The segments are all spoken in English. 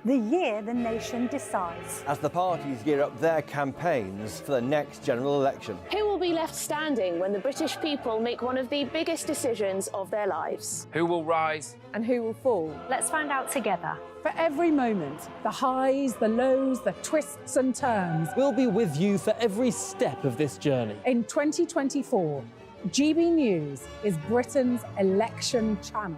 the year the nation decides. As the parties gear up their campaigns for the next general election. Who will be left standing when the British people make one of the biggest decisions of their lives? Who will rise? And who will fall? Let's find out together. For every moment, the highs, the lows, the twists and turns. We'll be with you for every step of this journey. In 2024, GB News is Britain's election channel.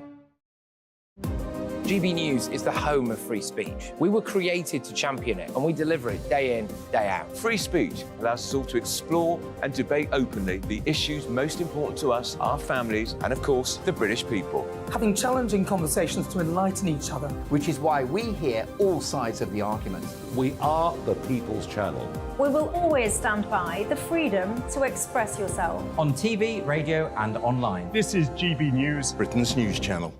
GB News is the home of free speech. We were created to champion it, and we deliver it day in, day out. Free speech allows us all to explore and debate openly the issues most important to us, our families, and of course, the British people. Having challenging conversations to enlighten each other. Which is why we hear all sides of the argument. We are the People's Channel. We will always stand by the freedom to express yourself. On TV, radio and online. This is GB News, Britain's news channel.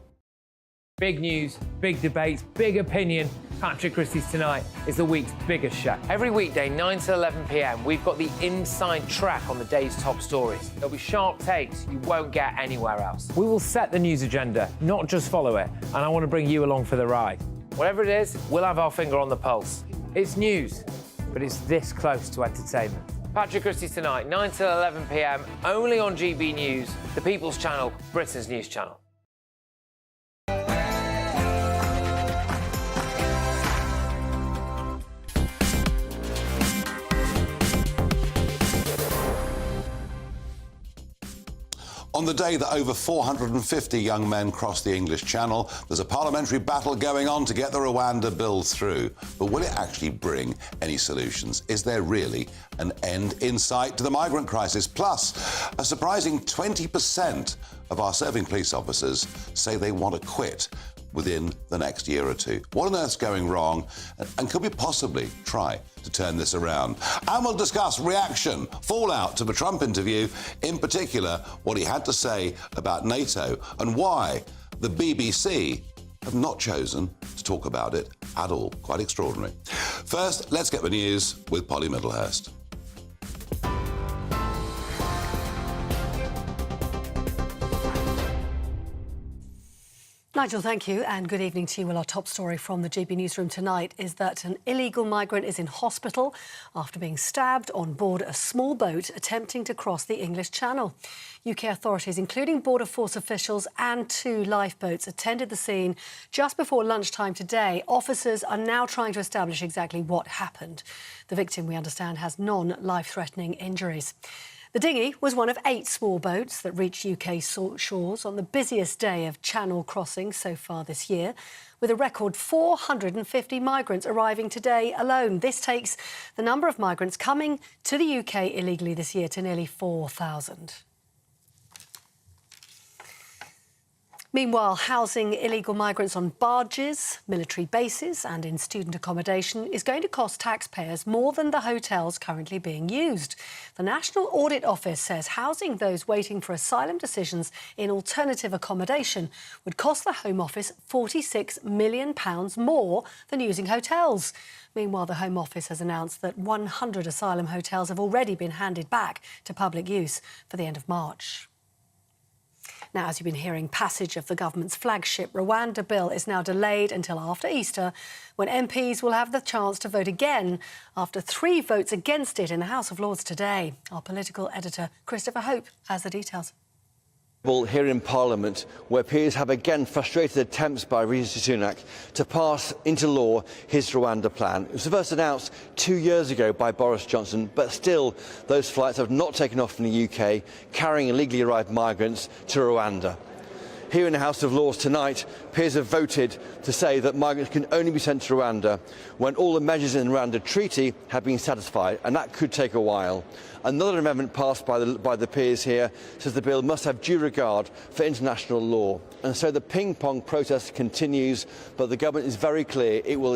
Big news, big debates, big opinion. Patrick Christie's Tonight is the week's biggest show. Every weekday, 9 to 11 p.m, we've got the inside track on the day's top stories. There'll be sharp takes you won't get anywhere else. We will set the news agenda, not just follow it, and I want to bring you along for the ride. Whatever it is, we'll have our finger on the pulse. It's news, but it's this close to entertainment. Patrick Christie's Tonight, 9 to 11 p.m, only on GB News, the People's Channel, Britain's news channel. On the day that over 450 young men crossed the English Channel, there's a parliamentary battle going on to get the Rwanda bill through. But will it actually bring any solutions? Is there really an end in sight to the migrant crisis? Plus, a surprising 20% of our serving police officers say they want to quit within the next year or two. What on earth's going wrong? And could we possibly try to turn this around? And we'll discuss reaction, fallout to the Trump interview, in particular, what he had to say about NATO and why the BBC have not chosen to talk about it at all. Quite extraordinary. First, let's get the news with Polly Middlehurst. Nigel, thank you, and good evening to you. Well, our top story from the GB Newsroom tonight is that an illegal migrant is in hospital after being stabbed on board a small boat attempting to cross the English Channel. UK authorities, including Border Force officials and 2 lifeboats, attended the scene just before lunchtime today. Officers are now trying to establish exactly what happened. The victim, we understand, has non-life-threatening injuries. The dinghy was one of 8 small boats that reached UK shores on the busiest day of channel crossings so far this year, with a record 450 migrants arriving today alone. This takes the number of migrants coming to the UK illegally this year to nearly 4,000. Meanwhile, housing illegal migrants on barges, military bases and in student accommodation is going to cost taxpayers more than the hotels currently being used. The National Audit Office says housing those waiting for asylum decisions in alternative accommodation would cost the Home Office £46 million more than using hotels. Meanwhile, the Home Office has announced that 100 asylum hotels have already been handed back to public use for the end of March. Now, as you've been hearing, passage of the government's flagship Rwanda bill is now delayed until after Easter, when MPs will have the chance to vote again after 3 votes against it in the House of Lords today. Our political editor, Christopher Hope, has the details. Here in Parliament, where peers have again frustrated attempts by Rishi Sunak to pass into law his Rwanda plan. It was first announced 2 years ago by Boris Johnson, but still those flights have not taken off from the UK, carrying illegally arrived migrants to Rwanda. Here in the House of Lords tonight, peers have voted to say that migrants can only be sent to Rwanda when all the measures in the Rwanda Treaty have been satisfied, and that could take a while. Another amendment passed by the peers here says the bill must have due regard for international law. And so the ping-pong protest continues, but the government is very clear it will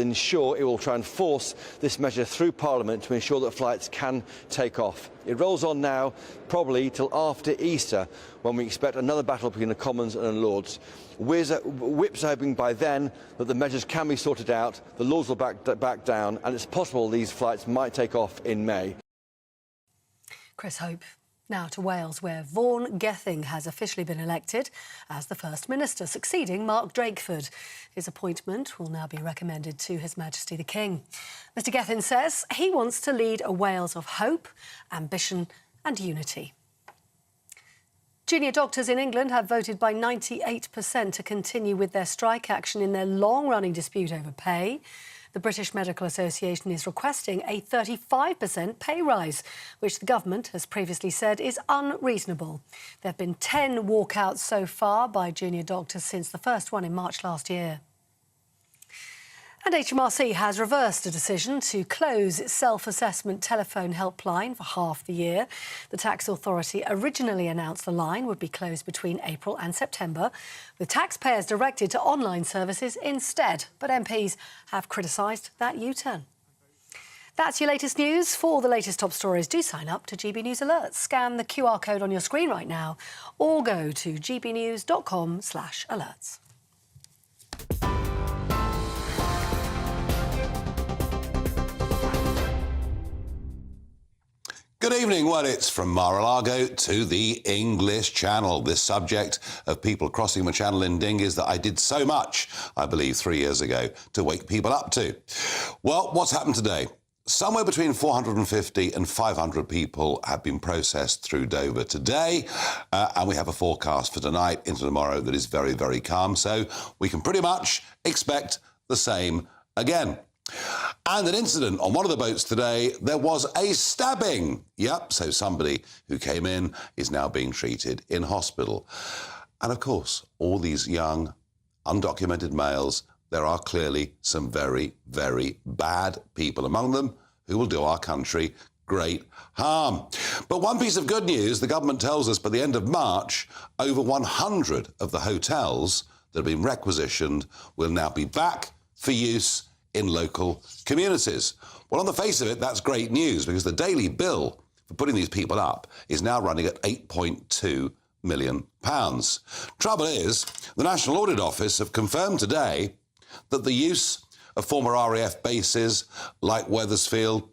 try and force this measure through Parliament to ensure that flights can take off. It rolls on now, probably till after Easter, when we expect another battle between the Commons and the Lords. Whips are hoping by then that the measures can be sorted out, the laws will back down, and it's possible these flights might take off in May. Chris Hope. Now to Wales, where Vaughan Gething has officially been elected as the First Minister, succeeding Mark Drakeford. His appointment will now be recommended to His Majesty the King. Mr Gething says he wants to lead a Wales of hope, ambition and unity. Junior doctors in England have voted by 98% to continue with their strike action in their long-running dispute over pay. The British Medical Association is requesting a 35% pay rise, which the government has previously said is unreasonable. There have been 10 walkouts so far by junior doctors since the first one in March last year. And HMRC has reversed a decision to close its self-assessment telephone helpline for half the year. The tax authority originally announced the line would be closed between April and September, with taxpayers directed to online services instead. But MPs have criticised that U-turn. That's your latest news. For all the latest top stories, do sign up to GB News Alerts. Scan the QR code on your screen right now or go to gbnews.com/alerts. Good evening. Well, it's from Mar-a-Lago to the English Channel. This subject of people crossing the channel in dinghies that I did so much, I believe, 3 years ago, to wake people up to. Well, what's happened today? Somewhere between 450 and 500 people have been processed through Dover today, and we have a forecast for tonight into tomorrow that is very, very calm. So we can pretty much expect the same again. And an incident on one of the boats today, there was a stabbing. Yep, so somebody who came in is now being treated in hospital. And of course, all these young, undocumented males, there are clearly some very, very bad people among them who will do our country great harm. But one piece of good news, the government tells us by the end of March, over 100 of the hotels that have been requisitioned will now be back for use in local communities. Well, on the face of it, that's great news because the daily bill for putting these people up is now running at £8.2 million. Trouble is, the National Audit Office have confirmed today that the use of former RAF bases like Wethersfield,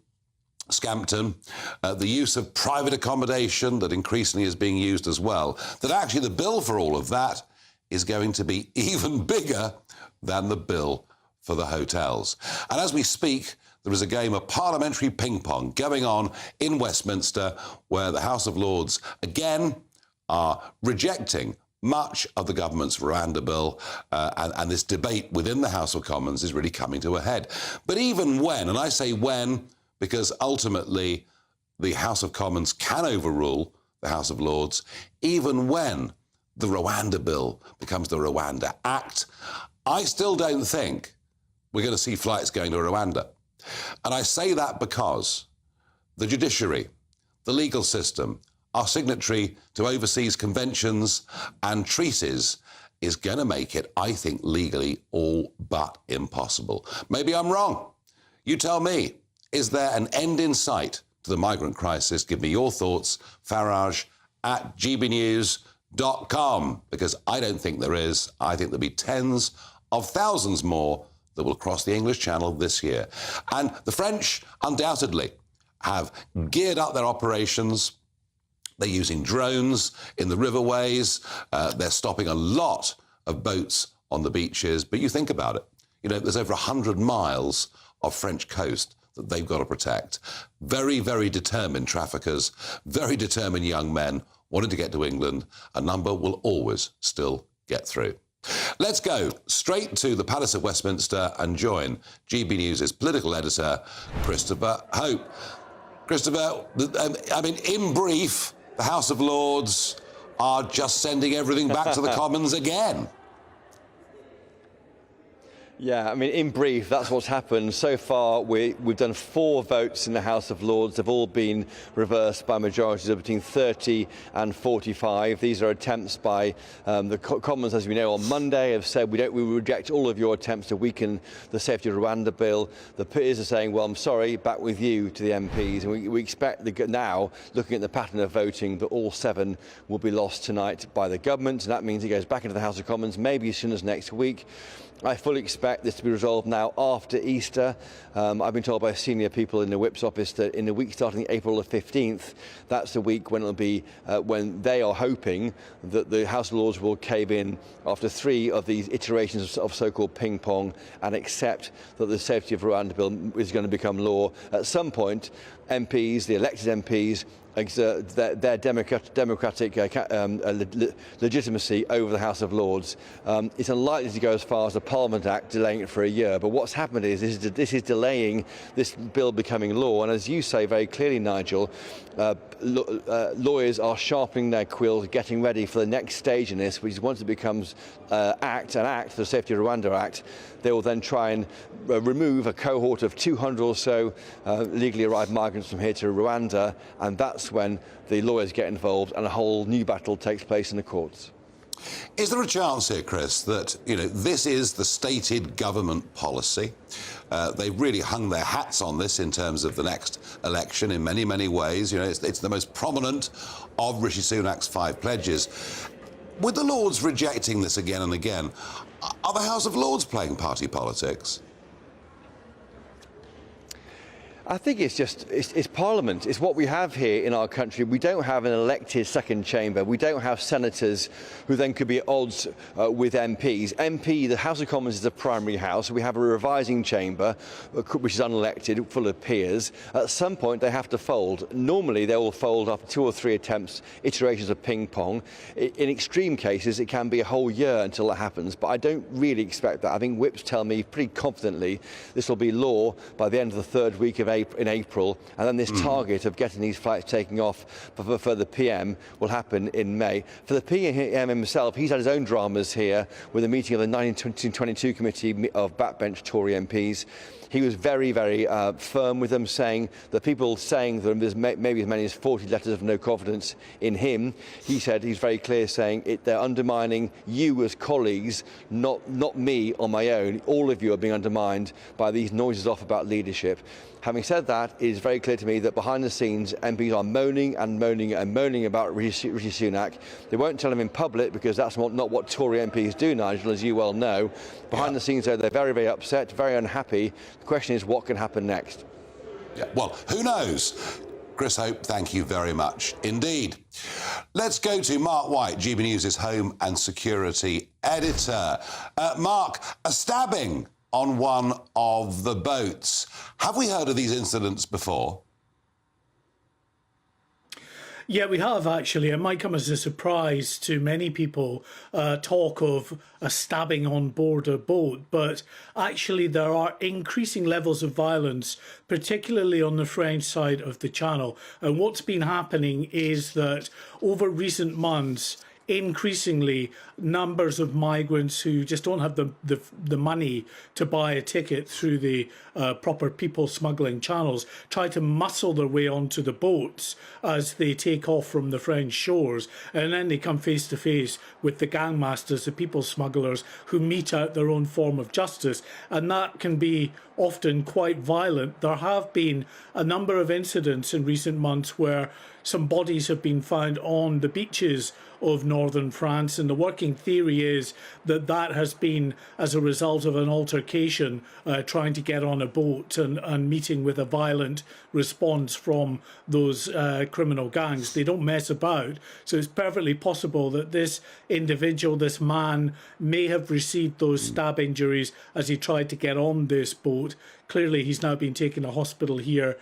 Scampton, the use of private accommodation that increasingly is being used as well, that actually the bill for all of that is going to be even bigger than the bill for the hotels. And as we speak, there is a game of parliamentary ping-pong going on in Westminster where the House of Lords again are rejecting much of the government's Rwanda bill, and this debate within the House of Commons is really coming to a head. But even when, and I say when because ultimately the House of Commons can overrule the House of Lords, even when the Rwanda bill becomes the Rwanda Act, I still don't think we're going to see flights going to Rwanda. And I say that because the judiciary, the legal system, our signatory to overseas conventions and treaties is going to make it, I think, legally all but impossible. Maybe I'm wrong. You tell me, is there an end in sight to the migrant crisis? Give me your thoughts, farage@gbnews.com, because I don't think there is. I think there'll be tens of thousands more that will cross the English Channel this year. And the French undoubtedly have geared up their operations. They're using drones in the riverways. They're stopping a lot of boats on the beaches. But you think about it. You know, there's over 100 miles of French coast that they've got to protect. Very, very determined traffickers, very determined young men wanting to get to England. A number will always still get through. Let's go straight to the Palace of Westminster and join GB News' political editor, Christopher Hope. Christopher, I mean, in brief, the House of Lords are just sending everything back to the Commons again. Yeah, I mean, in brief, that's what's happened. So far, we've done 4 votes in the House of Lords. They've all been reversed by majorities of between 30 and 45. These are attempts by the Commons, as we know, on Monday have said we reject all of your attempts to weaken the Safety of Rwanda bill. The peers are saying, well, I'm sorry, back with you to the MPs. And we expect now, looking at the pattern of voting, that all 7 will be lost tonight by the government. And that means it goes back into the House of Commons, maybe as soon as next week. I fully expect expect this to be resolved now after Easter. I've been told by senior people in the Whip's office that in the week starting April the 15th, that's the week when it'll be when they are hoping that the House of Lords will cave in after 3 of these iterations of so-called ping pong and accept that the Safety of Rwanda bill is going to become law. At some point, MPs, the elected MPs, exert their democratic legitimacy over the House of Lords. It's unlikely to go as far as the Parliament Act, delaying it for a year. But what's happened is this is delaying this bill becoming law. And as you say very clearly, Nigel, lawyers are sharpening their quills, getting ready for the next stage in this, which is once it becomes an act, the Safety of Rwanda Act, they will then try and remove a cohort of 200 or so legally arrived migrants from here to Rwanda, and that's when the lawyers get involved and a whole new battle takes place in the courts. Is there a chance here, Chris, that, this is the stated government policy? They've really hung their hats on this in terms of the next election in many, many ways. It's the most prominent of Rishi Sunak's 5 pledges. With the Lords rejecting this again and again, are the House of Lords playing party politics? I think it's Parliament. It's what we have here in our country. We don't have an elected second chamber. We don't have senators who then could be at odds with MPs. The House of Commons is the primary house. We have a revising chamber, which is unelected, full of peers. At some point, they have to fold. Normally, they will fold after 2 or 3 attempts, iterations of ping pong. In extreme cases, it can be a whole year until that happens. But I don't really expect that. I think whips tell me pretty confidently this will be law by the end of the 3rd week of April, and then this target of getting these flights taking off for the PM will happen in May. For the PM himself, he's had his own dramas here with a meeting of the 1922 committee of backbench Tory MPs. He was very, very firm with them, saying that people saying that there's maybe as many as 40 letters of no confidence in him. He said he's very clear, saying they're undermining you as colleagues, not me on my own. All of you are being undermined by these noises off about leadership. Having said that, it is very clear to me that behind the scenes, MPs are moaning and moaning and moaning about Rishi Sunak. They won't tell him in public because that's not what Tory MPs do, Nigel, as you well know. Behind the scenes, though, they're very, very upset, very unhappy. The question is, what can happen next? Yeah, well, who knows? Chris Hope, thank you very much indeed. Let's go to Mark White, GB News' Home and Security Editor. Mark, a stabbing on one of the boats. Have we heard of these incidents before? Yeah, we have, actually. It might come as a surprise to many people, talk of a stabbing on board a boat, but actually there are increasing levels of violence, particularly on the French side of the Channel. And what's been happening is that over recent months, increasingly, numbers of migrants who just don't have the money to buy a ticket through the proper people smuggling channels try to muscle their way onto the boats as they take off from the French shores, and then they come face to face with the gangmasters, the people smugglers, who mete out their own form of justice, and that can be often quite violent. There have been a number of incidents in recent months where some bodies have been found on the beaches of northern France, and the working theory is that that has been as a result of an altercation trying to get on a boat and meeting with a violent response from those criminal gangs. They don't mess about, so it's perfectly possible that this individual, this man, may have received those stab injuries as he tried to get on this boat. Clearly, he's now been taken to hospital here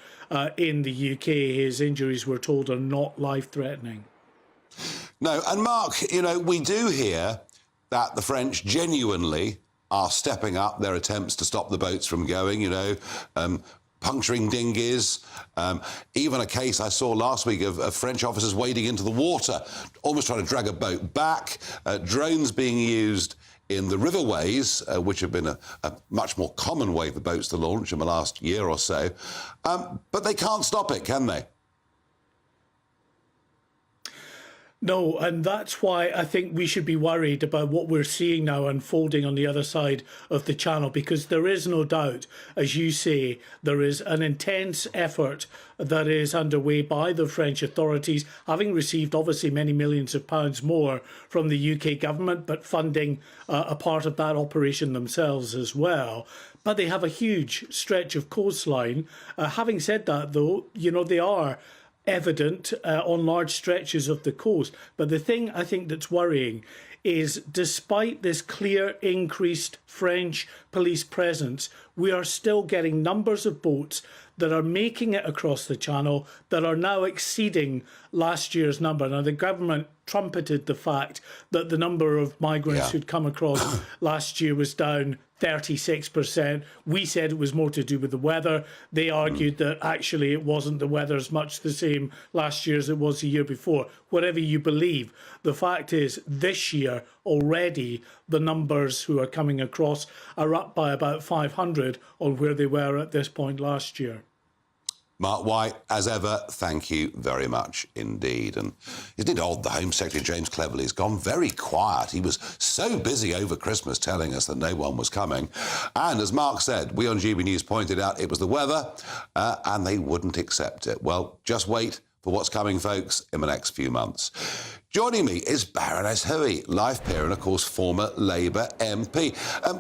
in the UK. His injuries, we're told, are not life-threatening. No, and Mark, we do hear that the French genuinely are stepping up their attempts to stop the boats from going, puncturing dinghies. Even a case I saw last week of French officers wading into the water, almost trying to drag a boat back, drones being used in the riverways, which have been a much more common way for boats to launch in the last year or so. But they can't stop it, can they? No, and that's why I think we should be worried about what we're seeing now unfolding on the other side of the channel, because there is no doubt, as you say, there is an intense effort that is underway by the French authorities, having received obviously many millions of pounds more from the UK government, but funding a part of that operation themselves as well. But they have a huge stretch of coastline. Having said that, though, you know, they are evident on large stretches of the coast. But the thing I think that's worrying is, despite this clear increased French police presence, we are still getting numbers of boats that are making it across the channel that are now exceeding last year's number. Now, the government trumpeted the fact that the number of migrants who'd come across last year was down 36%. We said it was more to do with the weather. They argued that actually it wasn't the weather as much the same last year as it was the year before. Whatever you believe, the fact is this year already the numbers who are coming across are up by about 500 on where they were at this point last year. Mark White, as ever, thank you very much indeed. And isn't it odd, the Home Secretary, James Cleverly, has gone very quiet. He was so busy over Christmas telling us that no one was coming. And as Mark said, we on GB News pointed out it was the weather, and they wouldn't accept it. Well, just wait for what's coming, folks, in the next few months. Joining me is Baroness Hui, life peer and, of course, former Labour MP.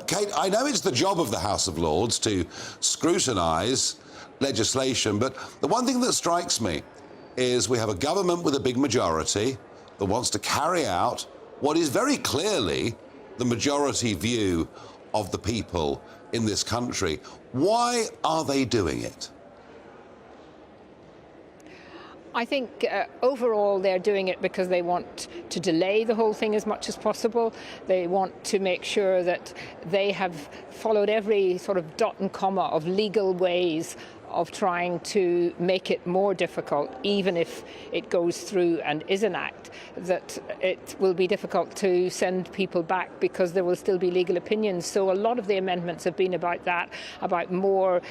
Kate, I know it's the job of the House of Lords to scrutinise legislation, but the one thing that strikes me is we have a government with a big majority that wants to carry out what is very clearly the majority view of the people in this country. Why are they doing it? I think overall they're doing it because they want to delay the whole thing as much as possible. They want to make sure that they have followed every sort of dot and comma of legal ways of trying to make it more difficult, even if it goes through and is an act, that it will be difficult to send people back because there will still be legal opinions. So a lot of the amendments have been about that, about more,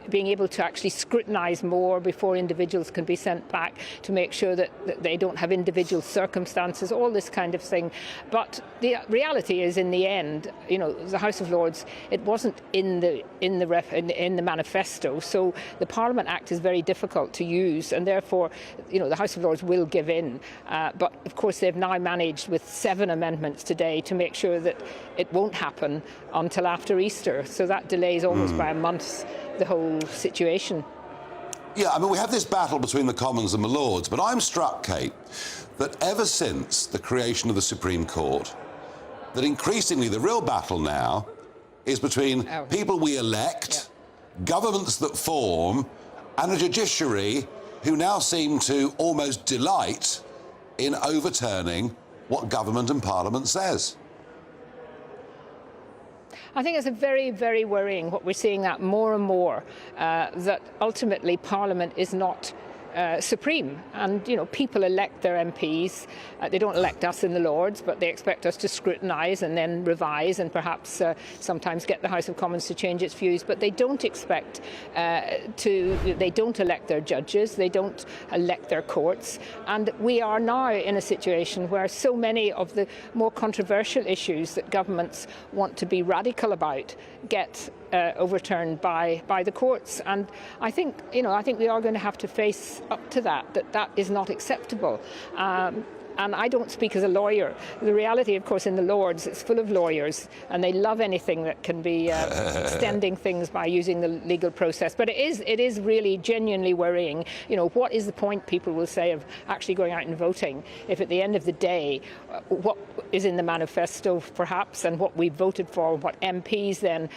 being able to actually scrutinise more before individuals can be sent back, to make sure that they don't have individual circumstances, all this kind of thing. But the reality is, in the end, the House of Lords, it wasn't in the manifesto, so the Parliament Act is very difficult to use, and therefore, the House of Lords will give in. But of course, they've now managed with 7 amendments today to make sure that it won't happen until after Easter. So that delays almost by a month the whole situation. Yeah, I mean, we have this battle between the Commons and the Lords, but I'm struck, Kate, that ever since the creation of the Supreme Court, that increasingly the real battle now is between people we elect, governments that form, and a judiciary who now seem to almost delight in overturning what government and Parliament says. I think it's a very, very worrying what we're seeing that more and more, that ultimately Parliament is not supreme, and people elect their MPs. They don't elect us in the Lords, but they expect us to scrutinise and then revise and perhaps sometimes get the House of Commons to change its views. But they don't expect they don't elect their judges, they don't elect their courts, and we are now in a situation where so many of the more controversial issues that governments want to be radical about get overturned by the courts. And I think we are going to have to face up to that is not acceptable. And I don't speak as a lawyer. The reality, of course, in the Lords, it's full of lawyers, and they love anything that can be extending things by using the legal process. But it is really genuinely worrying. What is the point, people will say, of actually going out and voting if at the end of the day what is in the manifesto, perhaps, and what we voted for, what MPs then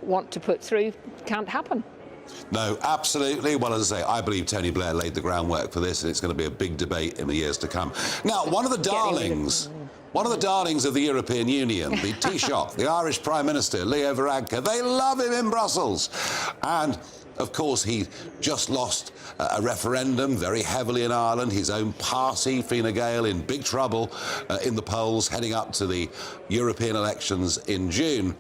want to put through, can't happen. No, absolutely. Well, as I say, I believe Tony Blair laid the groundwork for this, and it's going to be a big debate in the years to come. Now, one of the darlings of the European Union, the Taoiseach, the Irish Prime Minister, Leo Varadkar, they love him in Brussels. And, of course, he just lost a referendum very heavily in Ireland. His own party, Fine Gael, in big trouble in the polls heading up to the European elections in June.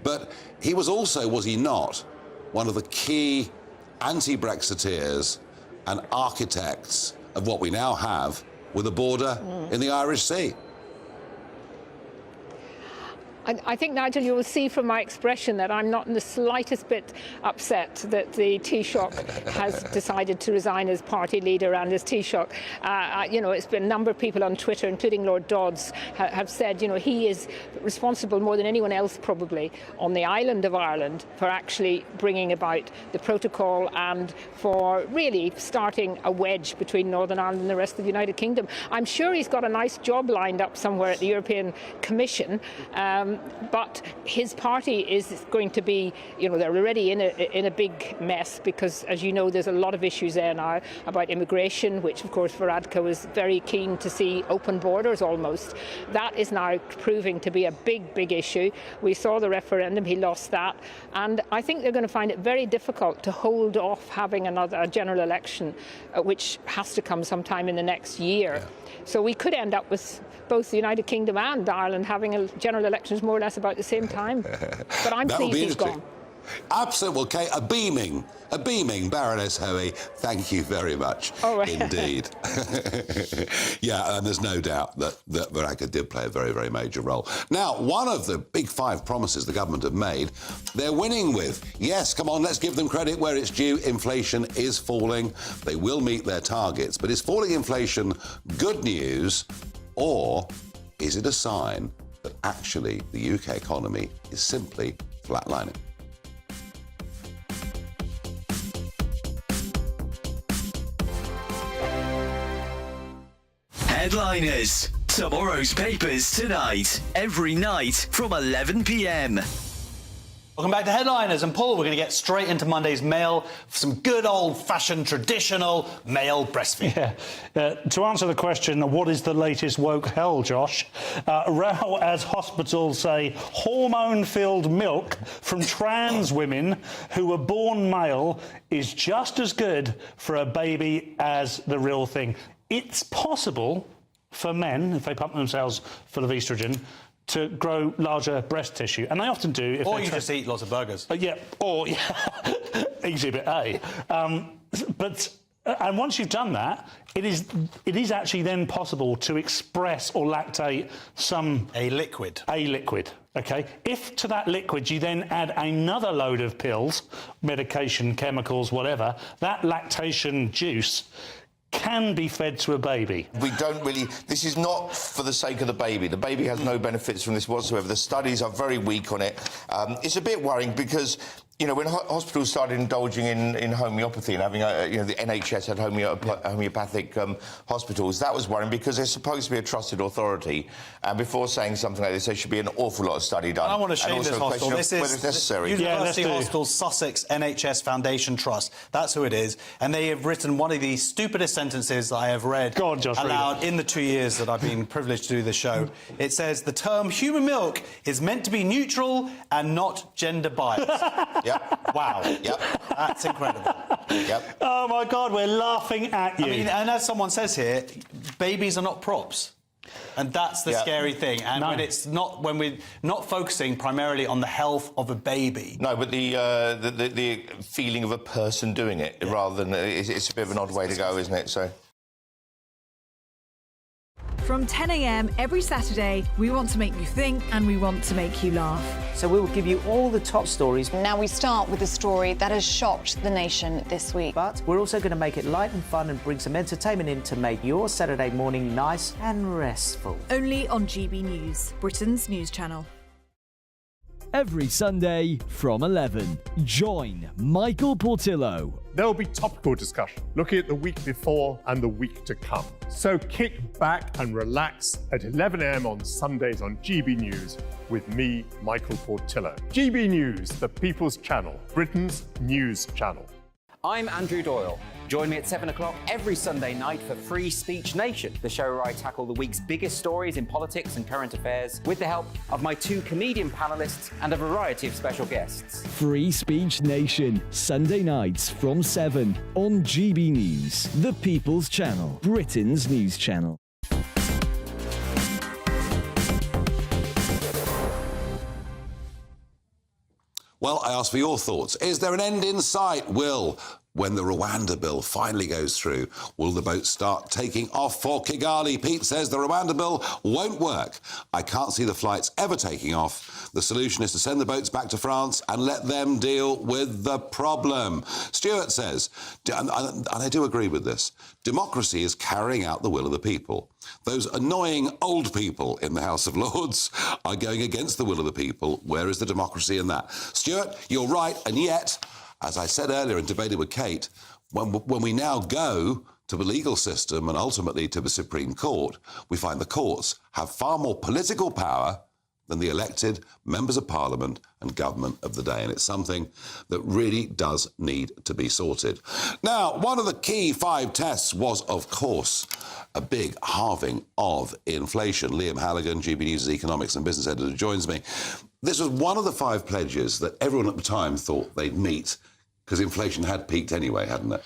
But he was also, was he not, one of the key anti-Brexiteers and architects of what we now have with a border in the Irish Sea. I think, Nigel, you will see from my expression that I'm not in the slightest bit upset that the Taoiseach has decided to resign as party leader and as Taoiseach. You know, it's been a number of people on Twitter, including Lord Dodds, have said, you know, he is responsible more than anyone else probably on the island of Ireland for actually bringing about the protocol and for really starting a wedge between Northern Ireland and the rest of the United Kingdom. I'm sure he's got a nice job lined up somewhere at the European Commission. But his party is going to be, you know, they're already in a big mess because, as you know, there's a lot of issues there now about immigration, which, of course, Varadkar was very keen to see open borders almost. That is now proving to be a big, big issue. We saw the referendum, he lost that. And I think they're going to find it very difficult to hold off having a general election, which has to come sometime in the next year. Yeah. So we could end up with both the United Kingdom and Ireland having a general elections more or less about the same time. But I'm pleased he's gone. Absolutely. Well, Kate, a beaming Baroness Hoey. Thank you very much indeed. Yeah, and there's no doubt that Varadkar did play a very, very major role. Now, one of the big 5 promises the government have made, they're winning with. Yes, come on, let's give them credit where it's due. Inflation is falling. They will meet their targets. But is falling inflation good news, or is it a sign that actually the UK economy is simply flatlining? Headliners. Tomorrow's papers tonight. Every night from 11 p.m. Welcome back to Headliners. And Paul, we're going to get straight into Monday's mail for some good old-fashioned, traditional male breastfeeding. Yeah. To answer the question, what is the latest woke hell, Josh? Row as hospitals say hormone-filled milk from trans women who were born male is just as good for a baby as the real thing. It's possible for men, if they pump themselves full of estrogen, to grow larger breast tissue, and they often do. If or you just eat lots of burgers. Exhibit A. And once you've done that, it is actually then possible to express or lactate a liquid. Okay. If to that liquid you then add another load of pills, medication, chemicals, whatever, that lactation juice can be fed to a baby. We don't really... This is not for the sake of the baby. The baby has no benefits from this whatsoever. The studies are very weak on it. It's a bit worrying because, you know, when hospitals started indulging in homeopathy and having, the NHS had homeopathic hospitals, that was worrying because they're supposed to be a trusted authority. And before saying something like this, there should be an awful lot of study done. I want to shame this hospital. This is whether it's necessary. University Hospital Sussex NHS Foundation Trust. That's who it is. And they have written one of the stupidest sentences I have read aloud in the 2 years that I've been privileged to do this show. It says, the term human milk is meant to be neutral and not gender biased. Yep. Wow. Yep. That's incredible. Yep. Oh, my God, we're laughing at you. I mean, and as someone says here, babies are not props. And that's the scary thing. And when we're not focusing primarily on the health of a baby. No, but the feeling of a person doing it rather than... It's a bit of an odd way to go, isn't it? So... From 10 a.m. every Saturday, we want to make you think and we want to make you laugh. So we will give you all the top stories. Now we start with a story that has shocked the nation this week. But we're also going to make it light and fun and bring some entertainment in to make your Saturday morning nice and restful. Only on GB News, Britain's news channel. Every Sunday from 11, join Michael Portillo. There will be topical discussion, looking at the week before and the week to come. So kick back and relax at 11 a.m. on Sundays on GB News with me, Michael Portillo. GB News, the People's Channel, Britain's news channel. I'm Andrew Doyle. Join me at 7 o'clock every Sunday night for Free Speech Nation, the show where I tackle the week's biggest stories in politics and current affairs with the help of my 2 comedian panellists and a variety of special guests. Free Speech Nation, Sunday nights from 7 on GB News, the People's Channel, Britain's news channel. Well, I ask for your thoughts. Is there an end in sight? Will when the Rwanda bill finally goes through, will the boats start taking off for Kigali? Pete says the Rwanda bill won't work. I can't see the flights ever taking off. The solution is to send the boats back to France and let them deal with the problem. Stuart says, and I do agree with this, democracy is carrying out the will of the people. Those annoying old people in the House of Lords are going against the will of the people. Where is the democracy in that? Stuart, you're right, and yet, as I said earlier and debated with Kate, when we now go to the legal system and ultimately to the Supreme Court, we find the courts have far more political power than the elected members of Parliament and government of the day. And it's something that really does need to be sorted. Now, one of the key 5 tests was, of course, a big halving of inflation. Liam Halligan, GB News' economics and business editor, joins me. This was one of the 5 pledges that everyone at the time thought they'd meet, because inflation had peaked anyway, hadn't it?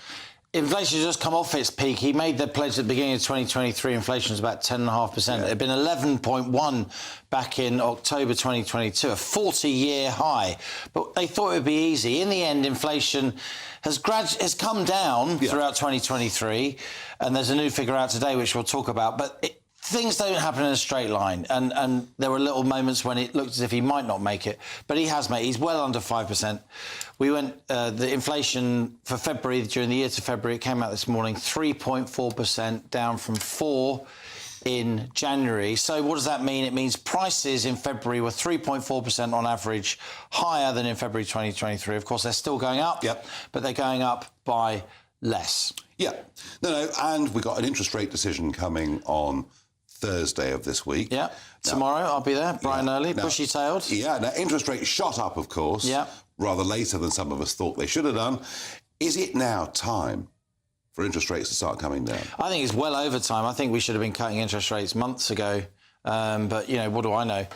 Inflation has just come off its peak. He made the pledge at the beginning of 2023. Inflation was about 10.5%. It had been 11.1 back in October 2022, a 40-year high. But they thought it would be easy. In the end, inflation has come down throughout 2023, and there's a new figure out today, which we'll talk about. But things don't happen in a straight line, and there were little moments when it looked as if he might not make it, but he has made. He's well under 5%. We went the inflation for February, during the year to February, it came out this morning 3.4%, down from 4 in January. So what does that mean? It means prices in February were 3.4% on average higher than in February 2023. Of course, they're still going up, but they're going up by less. Yeah. No, and we've got an interest rate decision coming on Thursday of this week. Yeah, tomorrow I'll be there, bright and early, bushy-tailed. Yeah, now interest rates shot up, of course, rather later than some of us thought they should have done. Is it now time for interest rates to start coming down? I think it's well over time. I think we should have been cutting interest rates months ago. But, you know, what do I know?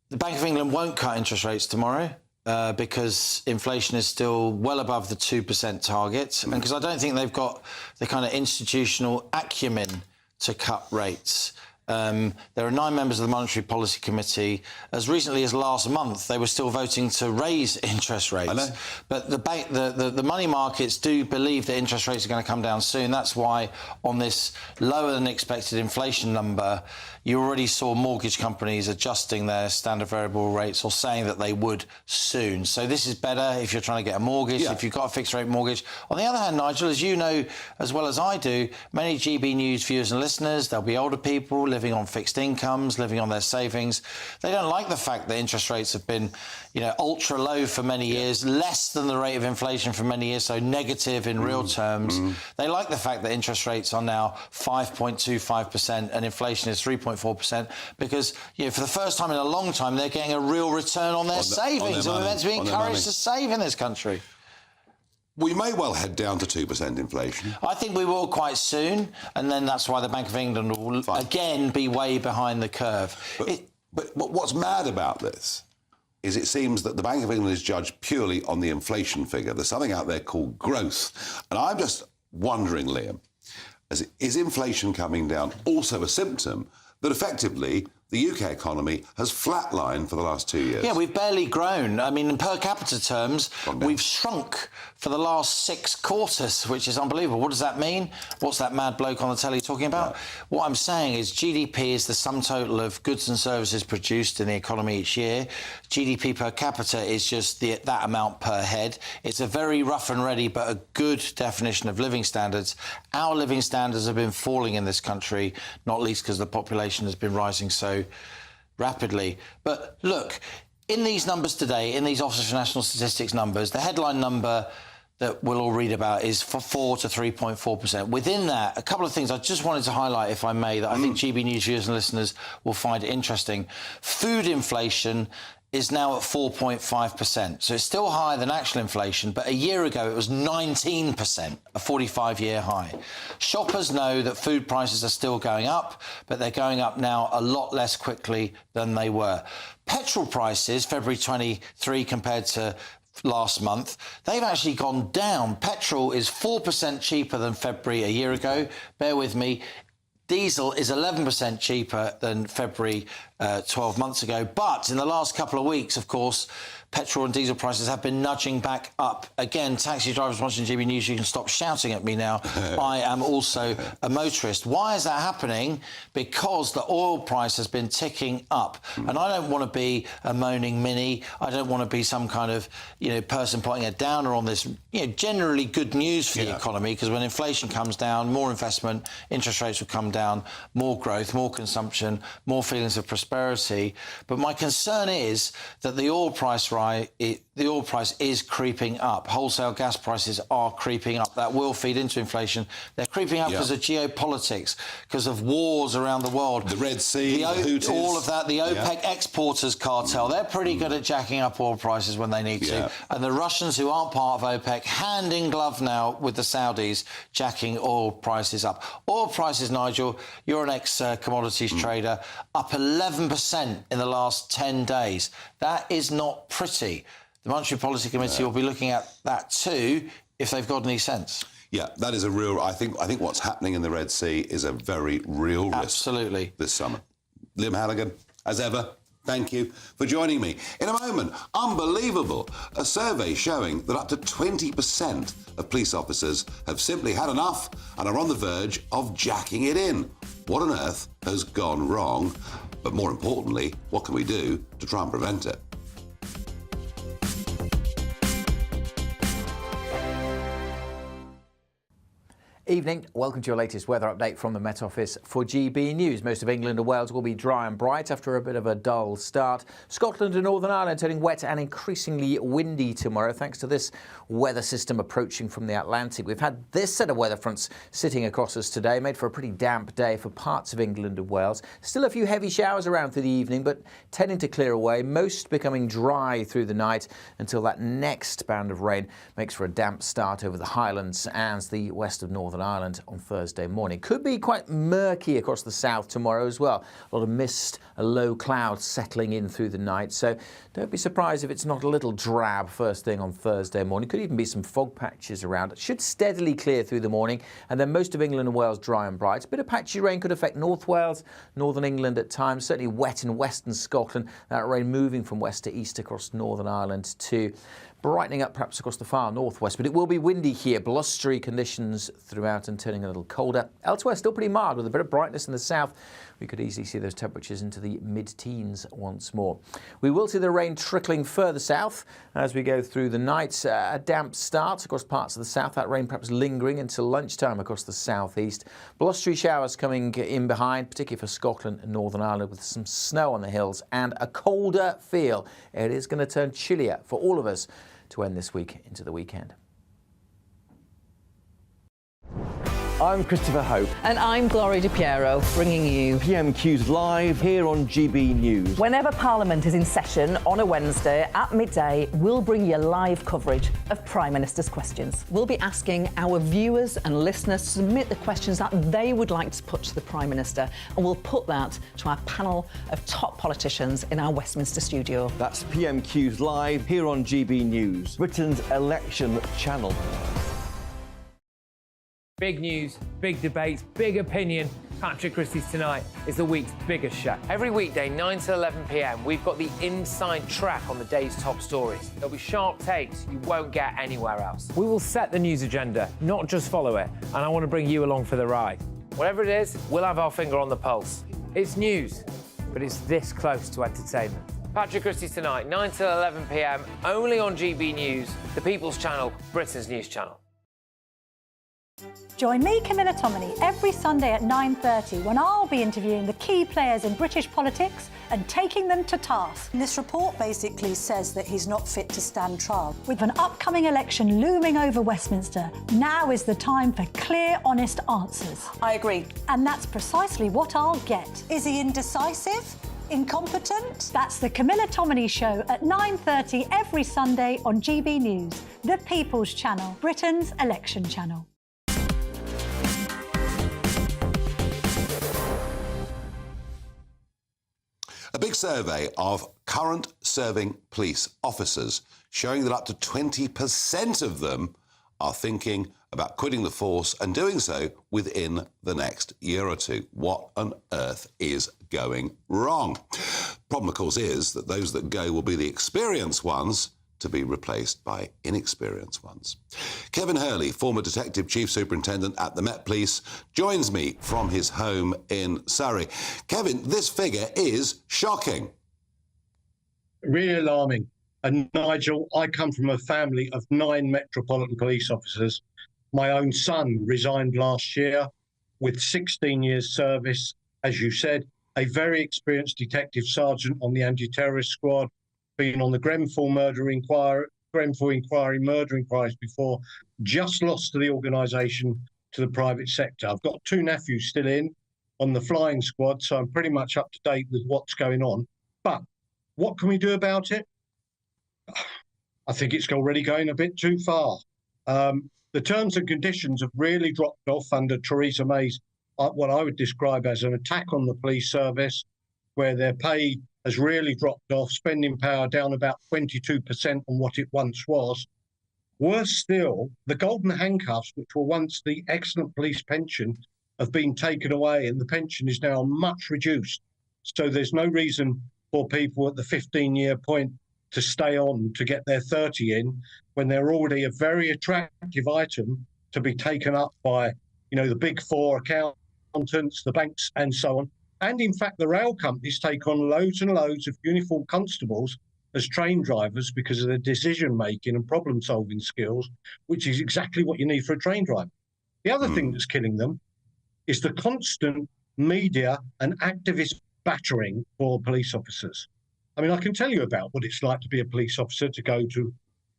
The Bank of England won't cut interest rates tomorrow. Because inflation is still well above the 2% target, and because I don't think they've got the kind of institutional acumen to cut rates. There are 9 members of the Monetary Policy Committee. As recently as last month, they were still voting to raise interest rates. I know. But the money markets do believe that interest rates are going to come down soon. That's why on this lower than expected inflation number, you already saw mortgage companies adjusting their standard variable rates or saying that they would soon. So this is better if you're trying to get a mortgage, if you've got a fixed rate mortgage. On the other hand, Nigel, as you know as well as I do, many GB News viewers and listeners, there'll be older people living on fixed incomes, living on their savings. They don't like the fact that interest rates have been, you know, ultra low for many years, less than the rate of inflation for many years, so negative in real terms. They like the fact that interest rates are now 5.25% and inflation is 3.4% because, you know, for the first time in a long time, they're getting a real return on their savings. And we're meant to be encouraged to save in this country. We may well head down to 2% inflation. I think we will quite soon, and then that's why the Bank of England will again be way behind the curve. But what's mad about this is it seems that the Bank of England is judged purely on the inflation figure. There's something out there called growth. And I'm just wondering, Liam, is inflation coming down also a symptom that effectively the UK economy has flatlined for the last 2 years? Yeah, we've barely grown. I mean, in per capita terms, we've shrunk for the last 6 quarters, which is unbelievable. What does that mean? What's that mad bloke on the telly talking about? What I'm saying is GDP is the sum total of goods and services produced in the economy each year. GDP per capita is just that amount per head. It's a very rough and ready but a good definition of living standards. Our living standards have been falling in this country, not least because the population has been rising so rapidly. But look, in these numbers today, in these Office for National Statistics numbers, the headline number that we'll all read about is for 4 to 3.4%. Within that, a couple of things I just wanted to highlight, if I may, that I think GB News viewers and listeners will find interesting. Food inflation is now at 4.5%. So it's still higher than actual inflation, but a year ago it was 19%, a 45-year high. Shoppers know that food prices are still going up, but they're going up now a lot less quickly than they were. Petrol prices, February 23 compared to last month, they've actually gone down. Petrol is 4% cheaper than February a year ago. Bear with me. Diesel is 11% cheaper than February 12 months ago. But in the last couple of weeks, of course, petrol and diesel prices have been nudging back up. Again, taxi drivers watching GB News, you can stop shouting at me now. I am also a motorist. Why is that happening? Because the oil price has been ticking up. And I don't want to be a moaning Minnie. I don't want to be some kind of, person putting a downer on this, generally good news for the economy, because when inflation comes down, more investment, interest rates will come down, more growth, more consumption, more feelings of prosperity. But my concern is that the oil price is creeping up. Wholesale gas prices are creeping up. That will feed into inflation. They're creeping up because of geopolitics, because of wars around the world. The Red Sea, the Houthis. All of that. The OPEC exporters cartel, they're pretty good at jacking up oil prices when they need to. And the Russians, who aren't part of OPEC, hand in glove now with the Saudis, jacking oil prices up. Oil prices, Nigel, you're an ex-commodities trader, up 11% in the last 10 days. That is not pretty. The Monetary Policy Committee will be looking at that too, if they've got any sense. Yeah, that is a real... I think what's happening in the Red Sea is a very real risk. Absolutely. This summer. Liam Halligan, as ever, thank you for joining me. In a moment, unbelievable, a survey showing that up to 20% of police officers have simply had enough and are on the verge of jacking it in. What on earth has gone wrong? But more importantly, what can we do to try and prevent it? Evening. Welcome to your latest weather update from the Met Office for GB News. Most of England and Wales will be dry and bright after a bit of a dull start. Scotland and Northern Ireland turning wet and increasingly windy tomorrow thanks to this weather system approaching from the Atlantic. We've had this set of weather fronts sitting across us today, made for a pretty damp day for parts of England and Wales. Still a few heavy showers around through the evening, but tending to clear away, most becoming dry through the night until that next band of rain makes for a damp start over the Highlands and the west of Northern Ireland on Thursday morning. Could be quite murky across the south tomorrow as well. A lot of mist, a low cloud settling in through the night. So don't be surprised if it's not a little drab first thing on Thursday morning. Could even be some fog patches around. It should steadily clear through the morning, and then most of England and Wales dry and bright. A bit of patchy rain could affect North Wales, Northern England at times, certainly wet in western Scotland. That rain moving from west to east across Northern Ireland too. Brightening up perhaps across the far northwest, but it will be windy here, blustery conditions throughout and turning a little colder. Elsewhere, still pretty mild with a bit of brightness in the south. We could easily see those temperatures into the mid-teens once more. We will see the rain trickling further south as we go through the night. A damp start across parts of the south. That rain perhaps lingering until lunchtime across the southeast. Blustery showers coming in behind, particularly for Scotland and Northern Ireland, with some snow on the hills and a colder feel. It is going to turn chillier for all of us to end this week into the weekend. I'm Christopher Hope. And I'm Gloria Di Piero, bringing you PMQ's live here on GB News. Whenever Parliament is in session on a Wednesday at midday, we'll bring you live coverage of Prime Minister's questions. We'll be asking our viewers and listeners to submit the questions that they would like to put to the Prime Minister, and we'll put that to our panel of top politicians in our Westminster studio. That's PMQ's live here on GB News, Britain's election channel. Big news, big debates, big opinion. Patrick Christie's Tonight is the week's biggest show. Every weekday, 9 to 11 p.m, we've got the inside track on the day's top stories. There'll be sharp takes you won't get anywhere else. We will set the news agenda, not just follow it, and I want to bring you along for the ride. Whatever it is, we'll have our finger on the pulse. It's news, but it's this close to entertainment. Patrick Christie's Tonight, 9 to 11 p.m, only on GB News, the People's Channel, Britain's news channel. Join me, Camilla Tominey, every Sunday at 9:30 when I'll be interviewing the key players in British politics and taking them to task. This report basically says that he's not fit to stand trial. With an upcoming election looming over Westminster, now is the time for clear, honest answers. I agree. And that's precisely what I'll get. Is he indecisive? Incompetent? That's the Camilla Tominey Show at 9:30 every Sunday on GB News, the People's Channel, Britain's election channel. A big survey of current serving police officers showing that up to 20% of them are thinking about quitting the force and doing so within the next year or two. What on earth is going wrong? Problem, of course, is that those that go will be the experienced ones to be replaced by inexperienced ones. Kevin Hurley, former Detective Chief Superintendent at the Met Police, joins me from his home in Surrey. Kevin, this figure is shocking. Really alarming. And Nigel, I come from a family of 9 Metropolitan Police officers. My own son resigned last year with 16 years service, as you said, a very experienced detective sergeant on the anti-terrorist squad, been on the Grenfell inquiry, murder inquiries before, just lost to the organisation to the private sector. I've got 2 nephews still in on the flying squad, so I'm pretty much up to date with what's going on. But what can we do about it? I think it's already going a bit too far. The terms and conditions have really dropped off under Theresa May's, what I would describe as an attack on the police service, where their pay has really dropped off, spending power down about 22% on what it once was. Worse still, the golden handcuffs, which were once the excellent police pension, have been taken away, and the pension is now much reduced. So there's no reason for people at the 15-year point to stay on to get their 30 in when they're already a very attractive item to be taken up by, you know, the big 4 accountants, the banks and so on. And in fact, the rail companies take on loads and loads of uniformed constables as train drivers because of their decision-making and problem-solving skills, which is exactly what you need for a train driver. The other thing that's killing them is the constant media and activist battering for police officers. I mean, I can tell you about what it's like to be a police officer, to go to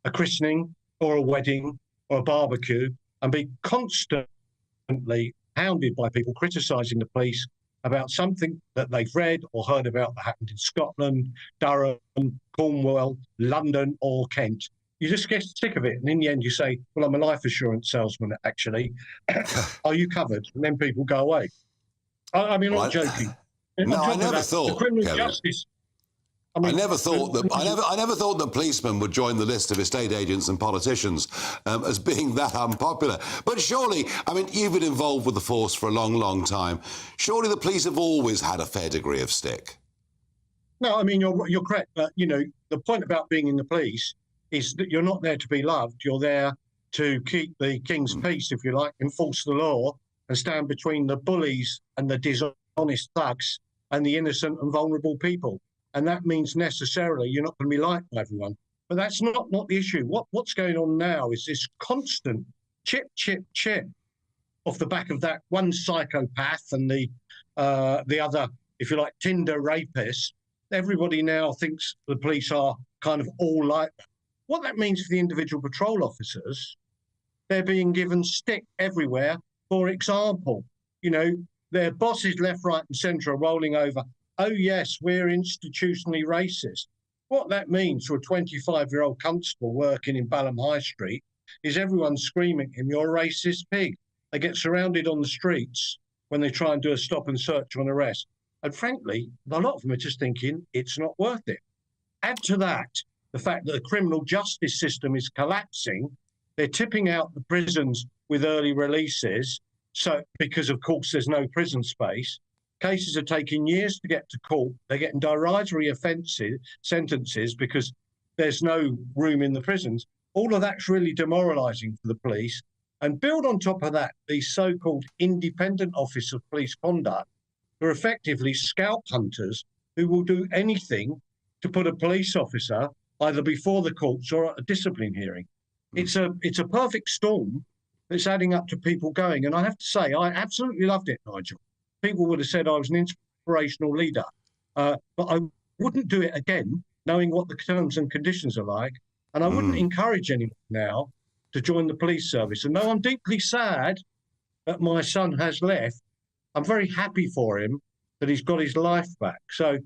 a christening or a wedding or a barbecue and be constantly hounded by people criticising the police about something that they've read or heard about that happened in Scotland, Durham, Cornwall, London or Kent. You just get sick of it. And in the end, you say, well, I'm a life assurance salesman, actually. Are you covered? And then people go away. I mean, I'm not joking. No, I never thought, the criminal Kevin. justice. I never thought that policemen would join the list of estate agents and politicians as being that unpopular. But surely, I mean, you've been involved with the force for a long, long time. Surely the police have always had a fair degree of stick. No, I mean, you're correct. But, you know, the point about being in the police is that you're not there to be loved. You're there to keep the king's peace, if you like, enforce the law and stand between the bullies and the dishonest thugs and the innocent and vulnerable people. And that means necessarily you're not going to be liked by everyone. But that's not the issue. What's going on now is this constant chip off the back of that one psychopath and the other, if you like, Tinder rapist. Everybody now thinks the police are kind of all like that. What that means for the individual patrol officers, they're being given stick everywhere. For example, you know, their bosses left, right and centre are rolling over. Oh, yes, we're institutionally racist. What that means for a 25-year-old constable working in Balham High Street is everyone screaming at him, you're a racist pig. They get surrounded on the streets when they try and do a stop and search or an arrest. And frankly, a lot of them are just thinking it's not worth it. Add to that the fact that the criminal justice system is collapsing. They're tipping out the prisons with early releases, so because, of course, there's no prison space. Cases are taking years to get to court. They're getting derisory sentences because there's no room in the prisons. All of that's really demoralising for the police. And build on top of that, these so-called independent Office of Police Conduct are effectively scalp hunters who will do anything to put a police officer either before the courts or at a discipline hearing. It's a perfect storm that's adding up to people going. And I have to say, I absolutely loved it, Nigel. People would have said I was an inspirational leader, but I wouldn't do it again, knowing what the terms and conditions are like. And I wouldn't encourage anyone now to join the police service. And though I'm deeply sad that my son has left, I'm very happy for him that he's got his life back. So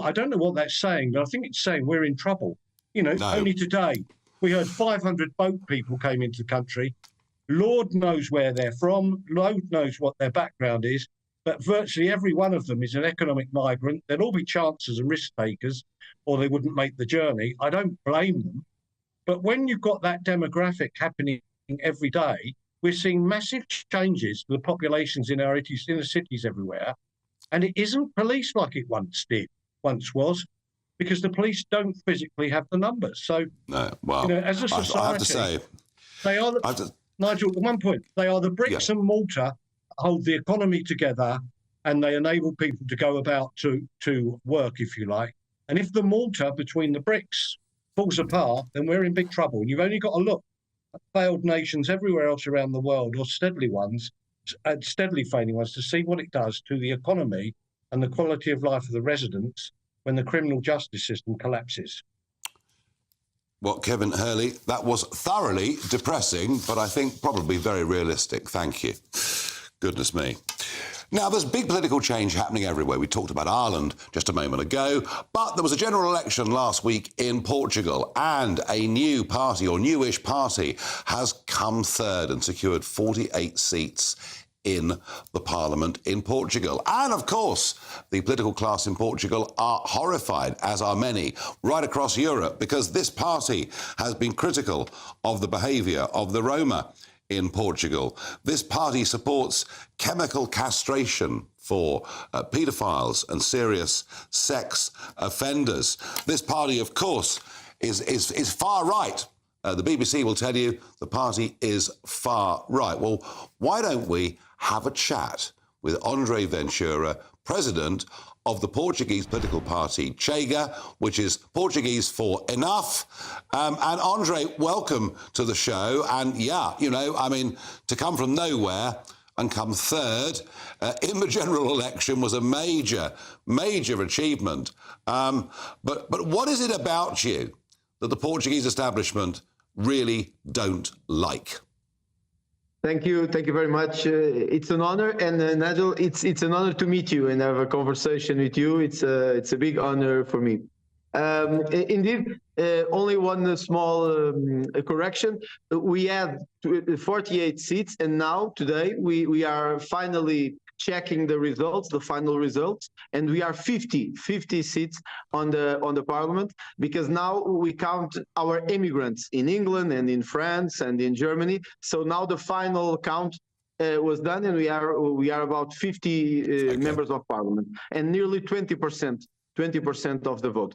I don't know what that's saying, but I think it's saying we're in trouble. You know, only today we heard 500 boat people came into the country. Lord knows where they're from. Lord knows what their background is. But virtually every one of them is an economic migrant. They'll all be chancers and risk takers, or they wouldn't make the journey. I don't blame them. But when you've got that demographic happening every day, we're seeing massive changes to the populations in our inner cities everywhere. And it isn't policed like it once was, because the police don't physically have the numbers. So, no, well, as a society, I have to say, they are Nigel, at one point, they are the bricks and mortar that hold the economy together, and they enable people to go about to work, if you like. And if the mortar between the bricks falls apart, then we're in big trouble. And you've only got to look at failed nations everywhere else around the world, or steadily failing ones, to see what it does to the economy and the quality of life of the residents when the criminal justice system collapses. Well, Kevin Hurley, that was thoroughly depressing, but I think probably very realistic. Thank you. Goodness me. Now, there's big political change happening everywhere. We talked about Ireland just a moment ago, but there was a general election last week in Portugal, and a new party, or newish party, has come third and secured 48 seats in the Parliament in Portugal. And, of course, the political class in Portugal are horrified, as are many, right across Europe, because this party has been critical of the behaviour of the Roma in Portugal. This party supports chemical castration for paedophiles and serious sex offenders. This party, of course, is far right. The BBC will tell you the party is far right. Well, why don't we have a chat with André Ventura, president of the Portuguese political party Chega, which is Portuguese for enough. And André, welcome to the show. And yeah, to come from nowhere and come third in the general election was a major, major achievement. But what is it about you that the Portuguese establishment really don't like? Thank you very much. It's an honor, and Nigel, it's an honor to meet you and have a conversation with you. It's a big honor for me. Indeed, only one small correction. We had 48 seats, and now today we are finally checking the results, the final results, and we are 50 seats on the parliament, because now we count our immigrants in England and in France and in Germany. So now the final count was done, and we are about 50 members of parliament, and nearly 20% of the vote.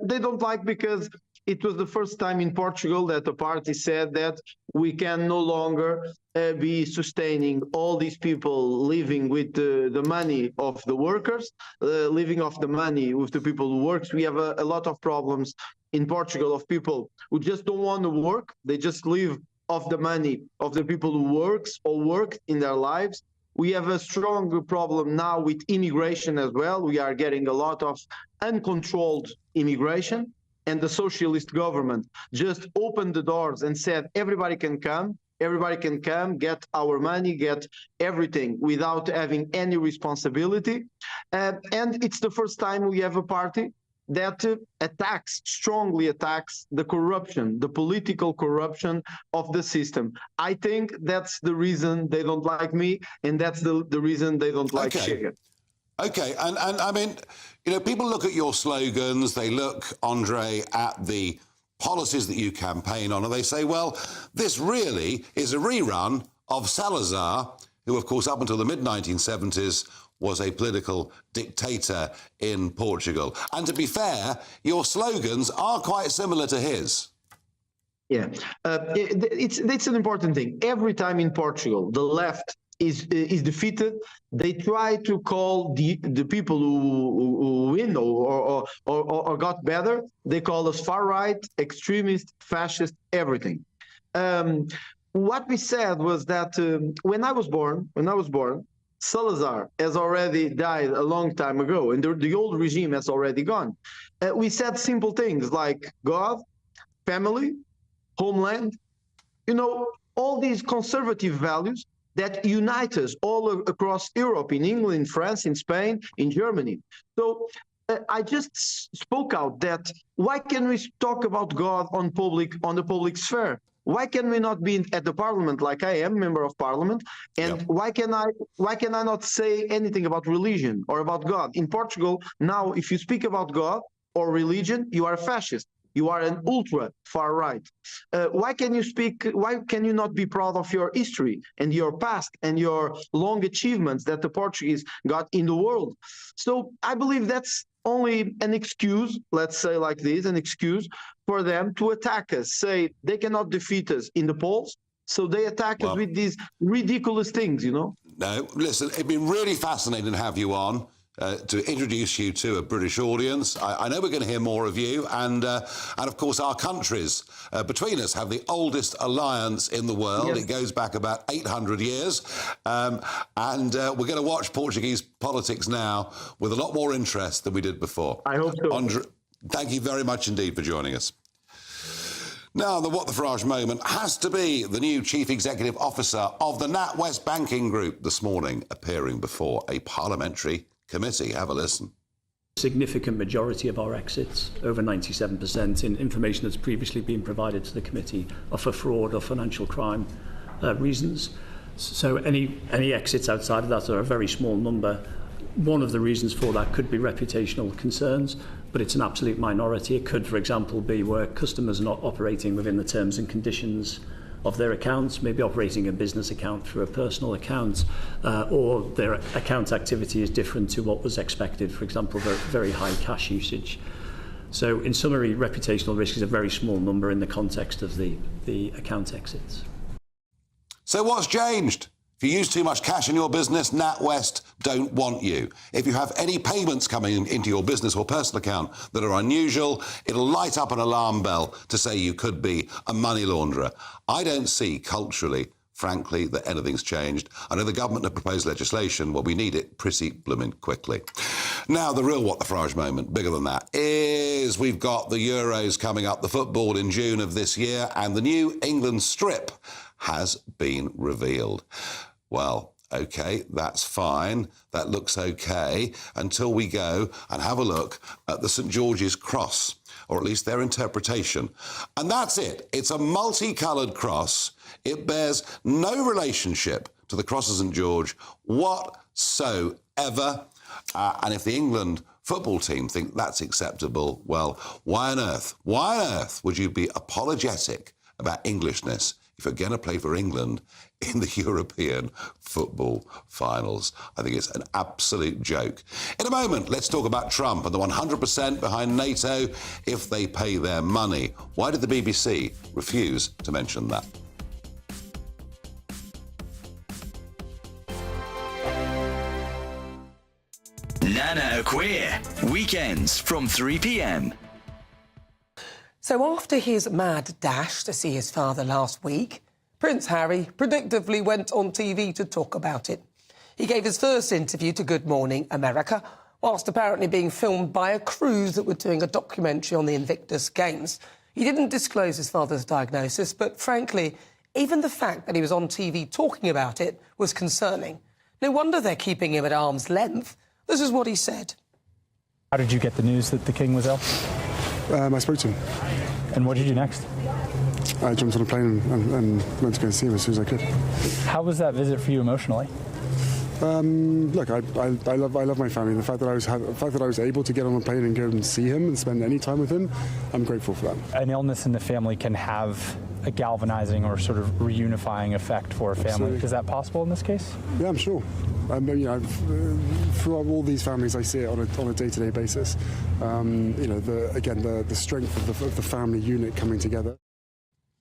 They don't like, because it was the first time in Portugal that the party said that we can no longer be sustaining all these people living with the money of the workers, living off the money with the people who work. We have a lot of problems in Portugal of people who just don't want to work. They just live off the money of the people who works or worked in their lives. We have a strong problem now with immigration as well. We are getting a lot of uncontrolled immigration. And the socialist government just opened the doors and said, everybody can come, get our money, get everything without having any responsibility. And it's the first time we have a party that strongly attacks the corruption, the political corruption of the system. I think that's the reason they don't like me, and that's the reason they don't like Chega. Okay, and I mean, people look at your slogans, they look, André, at the policies that you campaign on, and they say, well, this really is a rerun of Salazar, who, of course, up until the mid-1970s was a political dictator in Portugal. And to be fair, your slogans are quite similar to his. Yeah, it's an important thing. Every time in Portugal, the left is defeated, they try to call the people who win or got better, they call us far right, extremist, fascist, everything. What we said was that when I was born, Salazar has already died a long time ago, and the old regime has already gone. We said simple things like God, family, homeland, all these conservative values that unite us all across Europe, in England, France, in Spain, in Germany. So I just spoke out that why can we talk about God on the public sphere? Why can we not be at the parliament like I am, member of parliament? And why can I not say anything about religion or about God? In Portugal, now, if you speak about God or religion, you are a fascist. You are an ultra far right. Why can you not be proud of your history and your past and your long achievements that the Portuguese got in the world? So I believe that's only an excuse, let's say like this, an excuse for them to attack us, say they cannot defeat us in the polls, so they attack us with these ridiculous things, you know? No, listen, it'd been really fascinating to have you on. To introduce you to a British audience. I know we're going to hear more of you, and of course our countries between us have the oldest alliance in the world. Yes. It goes back about 800 years, and we're going to watch Portuguese politics now with a lot more interest than we did before. I hope so. Andre, thank you very much indeed for joining us. Now, the What the Farage moment has to be the new Chief Executive Officer of the NatWest Banking Group this morning, appearing before a parliamentary committee. Have a listen. Significant majority of our exits, over 97%, in information that's previously been provided to the committee, are for fraud or financial crime reasons. So any exits outside of that are a very small number. One of the reasons for that could be reputational concerns, but it's an absolute minority. It could, for example, be where customers are not operating within the terms and conditions of their accounts, maybe operating a business account through a personal account, or their account activity is different to what was expected, for example, very high cash usage. So in summary, reputational risk is a very small number in the context of the account exits. So what's changed? If you use too much cash in your business, NatWest don't want you. If you have any payments coming into your business or personal account that are unusual, it'll light up an alarm bell to say you could be a money launderer. I don't see culturally, frankly, that anything's changed. I know the government have proposed legislation. Well, we need it pretty blooming quickly. Now, the real What the Farage moment, bigger than that, is we've got the Euros coming up, the football in June of this year, and the new England strip has been revealed. Well, OK, that's fine. That looks OK until we go and have a look at the St George's cross, or at least their interpretation. And that's it. It's a multicoloured cross. It bears no relationship to the cross of St George whatsoever. And if the England football team think that's acceptable, well, why on earth would you be apologetic about Englishness if you're going to play for England in the European football finals? I think it's an absolute joke. In a moment, let's talk about Trump and the 100% behind NATO if they pay their money. Why did the BBC refuse to mention that? Nana Queer, weekends from 3 p.m. So after his mad dash to see his father last week, Prince Harry predictably went on TV to talk about it. He gave his first interview to Good Morning America, whilst apparently being filmed by a crew that were doing a documentary on the Invictus Games. He didn't disclose his father's diagnosis, but frankly, even the fact that he was on TV talking about it was concerning. No wonder they're keeping him at arm's length. This is what he said. How did you get the news that the king was ill? I spoke to him. And what did you do next? I jumped on a plane and went to go and see him as soon as I could. How was that visit for you emotionally? Look, I love my family. The fact that I was able to get on a plane and go and see him and spend any time with him, I'm grateful for that. An illness in the family can have a galvanizing or sort of reunifying effect for a family. Absolutely. Is that possible in this case? Yeah, I'm sure. Throughout all these families, I see it on a day-to-day basis. The strength of the family unit coming together.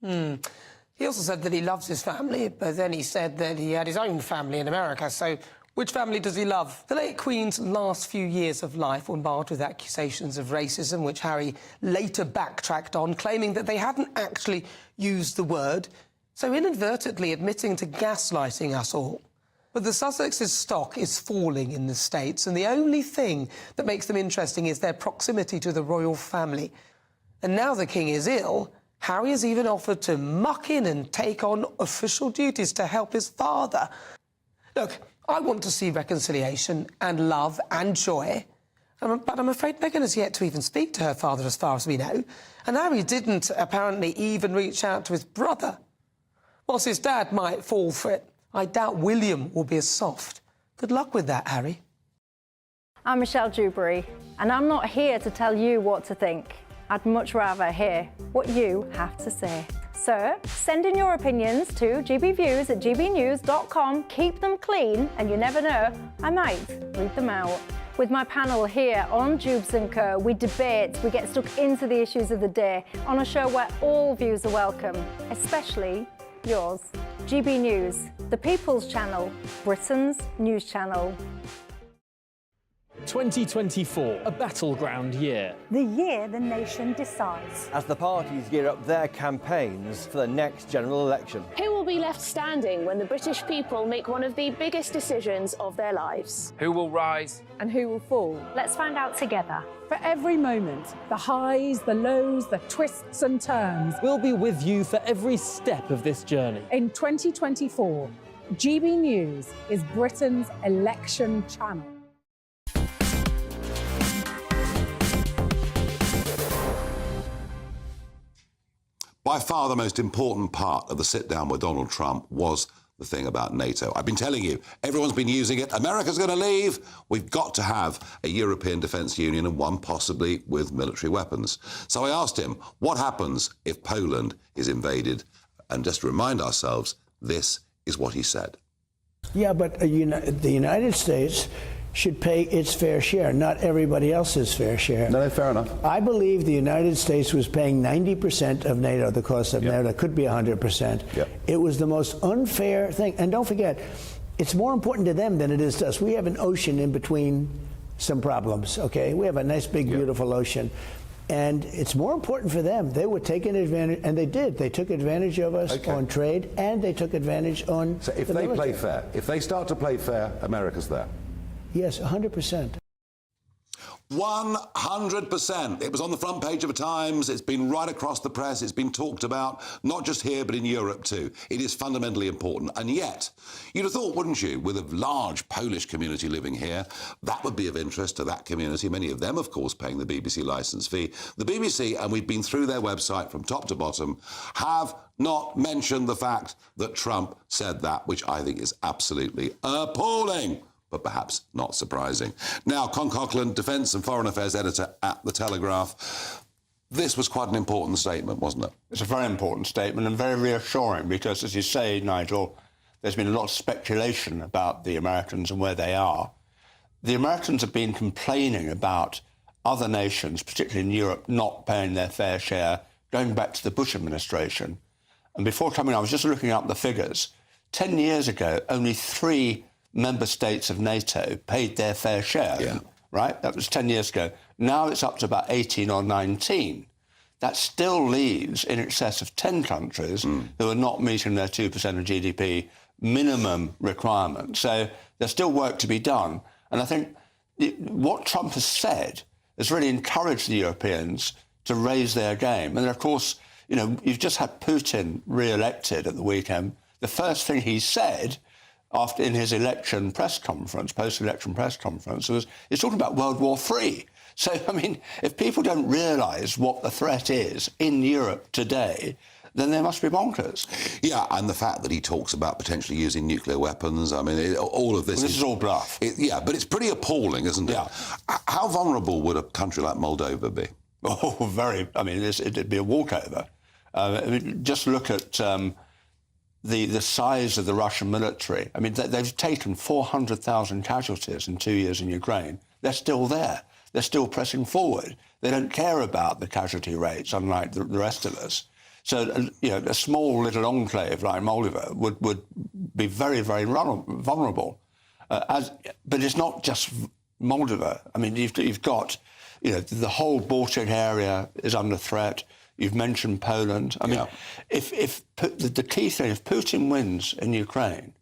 He also said that he loves his family, but then he said that he had his own family in America. So which family does he love? The late Queen's last few years of life were marred with accusations of racism, which Harry later backtracked on, claiming that they hadn't actually used the word, so inadvertently admitting to gaslighting us all. But the Sussex's stock is falling in the States, and the only thing that makes them interesting is their proximity to the royal family. And now the king is ill, Harry has even offered to muck in and take on official duties to help his father. Look, I want to see reconciliation and love and joy, but I'm afraid Meghan has yet to even speak to her father as far as we know, and Harry didn't apparently even reach out to his brother. Whilst his dad might fall for it, I doubt William will be as soft. Good luck with that, Harry. I'm Michelle Dewberry, and I'm not here to tell you what to think. I'd much rather hear what you have to say. So send in your opinions to gbviews@gbnews.com. Keep them clean, and you never know, I might read them out. With my panel here on Jubes & Co, we debate, we get stuck into the issues of the day on a show where all views are welcome, especially yours. GB News, the People's Channel, Britain's news channel. 2024, a battleground year. The year the nation decides. As the parties gear up their campaigns for the next general election. Who will be left standing when the British people make one of the biggest decisions of their lives? Who will rise? And who will fall? Let's find out together. For every moment, the highs, the lows, the twists and turns. We'll be with you for every step of this journey. In 2024, GB News is Britain's election channel. By far the most important part of the sit-down with Donald Trump was the thing about NATO. I've been telling you, everyone's been using it. America's going to leave. We've got to have a European defence union, and one possibly with military weapons. So I asked him, what happens if Poland is invaded? And just to remind ourselves, this is what he said. Yeah, but the United States should pay its fair share, not everybody else's fair share. No, fair enough. I believe the United States was paying 90% of NATO, the cost of NATO. It could be 100%. It was the most unfair thing. And don't forget, it's more important to them than it is to us. We have an ocean in between some problems, okay? We have a nice, big, beautiful ocean. And it's more important for them. They were taking advantage, and they did. They took advantage of us on trade, and they took advantage on So if they play fair, if they start to play fair, America's there. Yes, 100%. 100%. It was on the front page of the Times. It's been right across the press. It's been talked about, not just here, but in Europe too. It is fundamentally important. And yet, you'd have thought, wouldn't you, with a large Polish community living here, that would be of interest to that community. Many of them, of course, paying the BBC licence fee. The BBC, and we've been through their website from top to bottom, have not mentioned the fact that Trump said that, which I think is absolutely appalling, but perhaps not surprising. Now, Con Coghlan, Defence and Foreign Affairs Editor at The Telegraph. This was quite an important statement, wasn't it? It's a very important statement and very reassuring because, as you say, Nigel, there's been a lot of speculation about the Americans and where they are. The Americans have been complaining about other nations, particularly in Europe, not paying their fair share, going back to the Bush administration. And before coming on, I was just looking up the figures. 10 years ago, only 3 member states of NATO paid their fair share, right? That was 10 years ago. Now it's up to about 18 or 19. That still leaves in excess of 10 countries who are not meeting their 2% of GDP minimum requirement. So there's still work to be done. And I think what Trump has said has really encouraged the Europeans to raise their game. And of course, you know, you've just had Putin re-elected at the weekend. The first thing he said after in his election press conference, post-election press conference, was he's talking about World War III. So, I mean, if people don't realise what the threat is in Europe today, then they must be bonkers. Yeah, and the fact that he talks about potentially using nuclear weapons, I mean, all of this... Well, this is all bluff. Yeah, but it's pretty appalling, isn't it? Yeah. How vulnerable would a country like Moldova be? Oh, very. I mean, it'd be a walkover. I mean, just look at... the size of the Russian military. I mean, they've taken 400,000 casualties in 2 years in Ukraine. They're still there. They're still pressing forward. They don't care about the casualty rates, unlike the rest of us. So, you know, a small little enclave like Moldova would be very, very vulnerable. But it's not just Moldova. I mean, you've got, you know, the whole Baltic area is under threat. You've mentioned Poland. I mean, if the key thing, if Putin wins in Ukraine,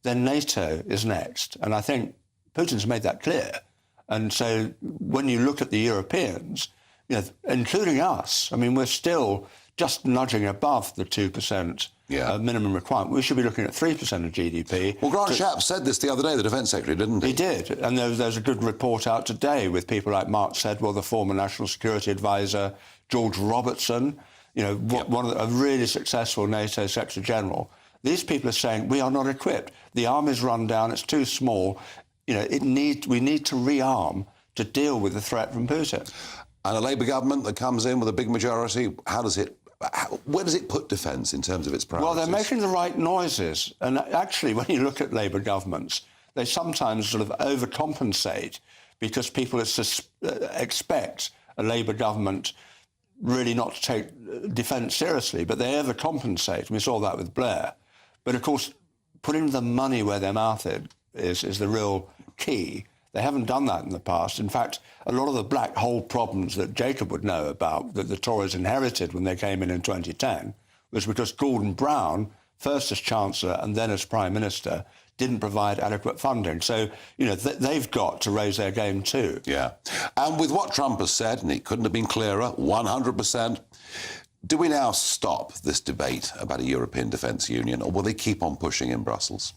then NATO is next. And I think Putin's made that clear. And so when you look at the Europeans, you know, including us, I mean, we're still just nudging above the 2% minimum requirement. We should be looking at 3% of GDP. Well, Grant Shapps said this the other day, the Defence Secretary, didn't he? He did. And there's a good report out today with people like Mark Sedwell, the former National Security Advisor, George Robertson, you know, one of a really successful NATO Secretary-General. These people are saying, we are not equipped. The army's run down, it's too small. You know, we need to rearm to deal with the threat from Putin. And a Labour government that comes in with a big majority, where does it put defence in terms of its priorities? Well, they're making the right noises. And actually, when you look at Labour governments, they sometimes sort of overcompensate because people expect a Labour government really not to take defence seriously, but they overcompensate. We saw that with Blair. But, of course, putting the money where their mouth is the real key. They haven't done that in the past. In fact, a lot of the black hole problems that Jacob would know about, that the Tories inherited when they came in 2010, was because Gordon Brown, first as Chancellor and then as Prime Minister, didn't provide adequate funding. So, you know, they've got to raise their game too. Yeah. And with what Trump has said, and it couldn't have been clearer, 100%, do we now stop this debate about a European defence union, or will they keep on pushing in Brussels?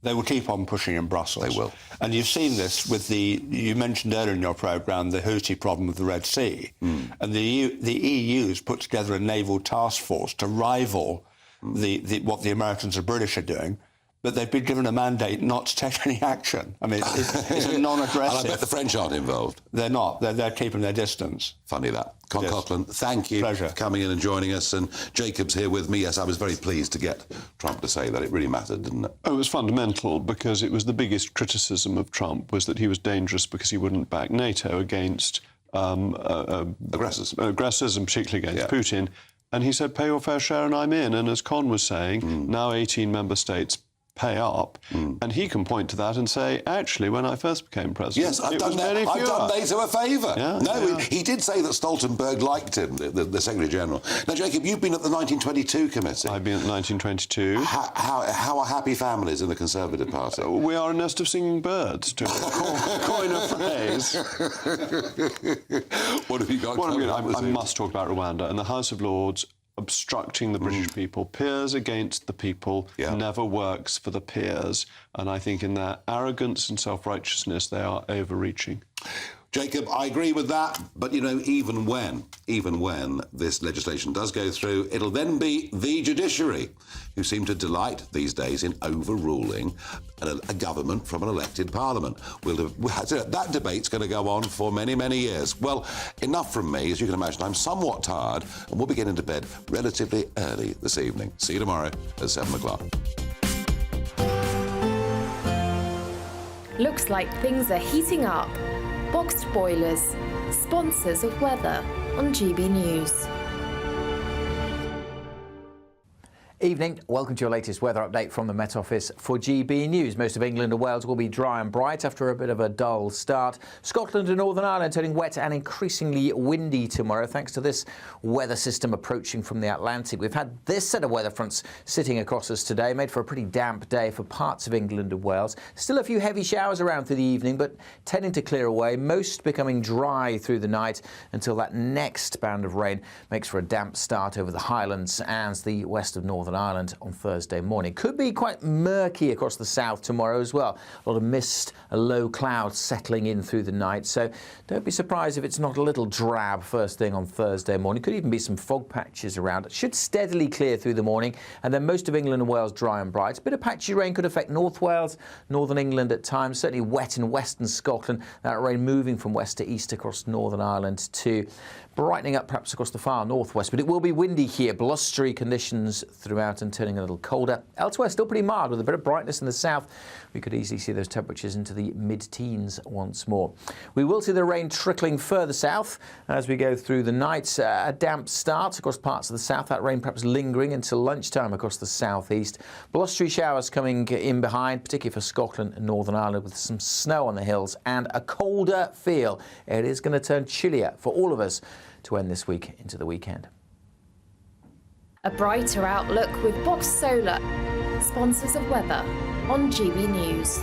They will keep on pushing in Brussels. They will. And you've seen this with you mentioned earlier in your programme, the Houthi problem with the Red Sea. And the EU has put together a naval task force to rival what the Americans and British are doing. But they've been given a mandate not to take any action. I mean, it's a non-aggressive... And I bet the French aren't involved. They're not. They're keeping their distance. Funny that. Con Coughlin, thank you Pleasure. for coming in and joining us. And Jacob's here with me. Yes, I was very pleased to get Trump to say that. It really mattered, didn't it? Oh, it was fundamental, because it was the biggest criticism of Trump was that he was dangerous because he wouldn't back NATO against aggressors, and particularly against Putin. And he said, pay your fair share and I'm in. And as Con was saying, now 18 member states pay up, and he can point to that and say, actually, when I first became president, yes, I've done NATO a favour. Yeah, he did say that Stoltenberg liked him, the Secretary-General. Now, Jacob, you've been at the 1922 committee. I've been at the 1922. How are happy families in the Conservative Party? We are a nest of singing birds, to coin a phrase. What have you got? I must talk about Rwanda and the House of Lords obstructing the British people. Peers against the people never works for the peers. And I think in their arrogance and self-righteousness, they are overreaching. Jacob, I agree with that. But, you know, even when this legislation does go through, it'll then be the judiciary who seem to delight these days in overruling a government from an elected parliament. That debate's going to go on for many, many years. Well, enough from me. As you can imagine, I'm somewhat tired, and we'll be getting to bed relatively early this evening. See you tomorrow at 7 o'clock. Looks like things are heating up. Boxed boilers, sponsors of weather on GB News. Evening, welcome to your latest weather update from the Met Office for GB News. Most of England and Wales will be dry and bright after a bit of a dull start. Scotland and Northern Ireland turning wet and increasingly windy tomorrow thanks to this weather system approaching from the Atlantic. We've had this set of weather fronts sitting across us today, made for a pretty damp day for parts of England and Wales. Still a few heavy showers around through the evening, but tending to clear away, most becoming dry through the night until that next band of rain makes for a damp start over the Highlands and the west of Northern Ireland on Thursday morning. Could be quite murky across the south tomorrow as well. A lot of mist, a low cloud settling in through the night, so don't be surprised if it's not a little drab first thing on Thursday morning. Could even be some fog patches around. It should steadily clear through the morning, and then most of England and Wales dry and bright. A bit of patchy rain could affect North Wales, Northern England at times, certainly wet in western Scotland. That rain moving from west to east across Northern Ireland too. Brightening up perhaps across the far northwest, but it will be windy here, blustery conditions throughout and turning a little colder. Elsewhere, still pretty mild with a bit of brightness in the south. We could easily see those temperatures into the mid-teens once more. We will see the rain trickling further south as we go through the night. A damp start across parts of the south, that rain perhaps lingering until lunchtime across the southeast. Blustery showers coming in behind, particularly for Scotland and Northern Ireland, with some snow on the hills and a colder feel. It is going to turn chillier for all of us to end this week into the weekend. A brighter outlook with Box Solar, sponsors of weather on GB News.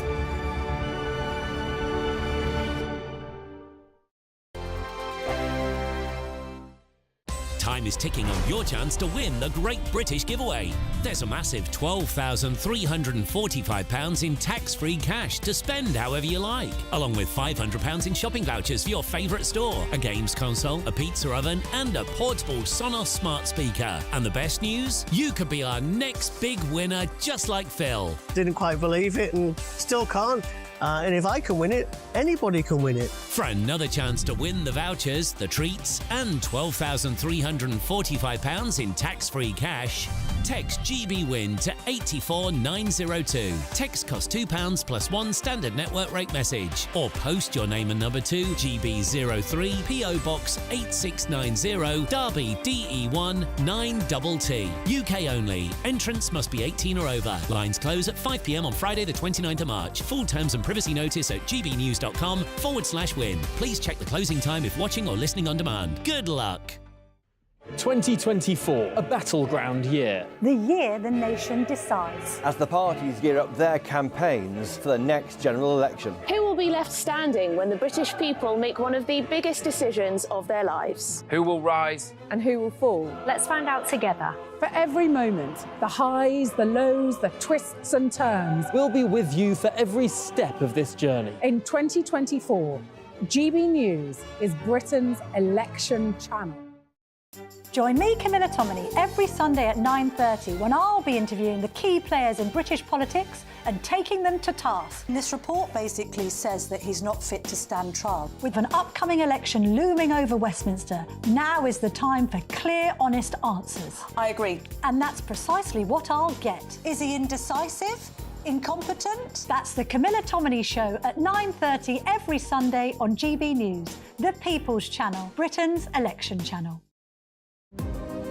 Time is ticking on your chance to win the Great British Giveaway. There's a massive £12,345 in tax-free cash to spend however you like, along with £500 in shopping vouchers for your favourite store, a games console, a pizza oven and a portable Sonos smart speaker. And the best news? You could be our next big winner just like Phil. Didn't quite believe it and still can't. And if I can win it, anybody can win it. For another chance to win the vouchers, the treats, and £12,345 in tax-free cash, text GBWIN to 84902. Text costs £2 plus one standard network rate message. Or post your name and number to GB03 PO Box 8690 Derby DE1 9TT. UK only. Entrance must be 18 or over. Lines close at 5 p.m. on Friday the 29th of March. Full terms and privacy notice at gbnews.com/win. Please check the closing time if watching or listening on demand. Good luck. 2024, a battleground year. The year the nation decides. As the parties gear up their campaigns for the next general election. Who will be left standing when the British people make one of the biggest decisions of their lives? Who will rise? And who will fall? Let's find out together. For every moment, the highs, the lows, the twists and turns. We'll be with you for every step of this journey. In 2024, GB News is Britain's election channel. Join me, Camilla Tominey, every Sunday at 9:30 when I'll be interviewing the key players in British politics and taking them to task. This report basically says that he's not fit to stand trial. With an upcoming election looming over Westminster, now is the time for clear, honest answers. I agree. And that's precisely what I'll get. Is he indecisive? Incompetent? That's the Camilla Tominey Show at 9:30 every Sunday on GB News, the People's Channel, Britain's election channel.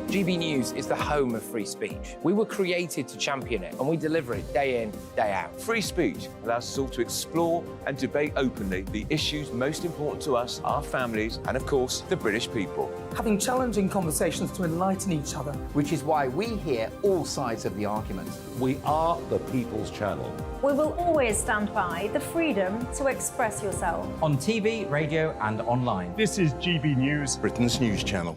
GB News is the home of free speech. We were created to champion it, and we deliver it day in, day out. Free speech allows us all to explore and debate openly the issues most important to us, our families, and of course, the British people. Having challenging conversations to enlighten each other. Which is why we hear all sides of the argument. We are the People's Channel. We will always stand by the freedom to express yourself. On TV, radio and online. This is GB News, Britain's news channel.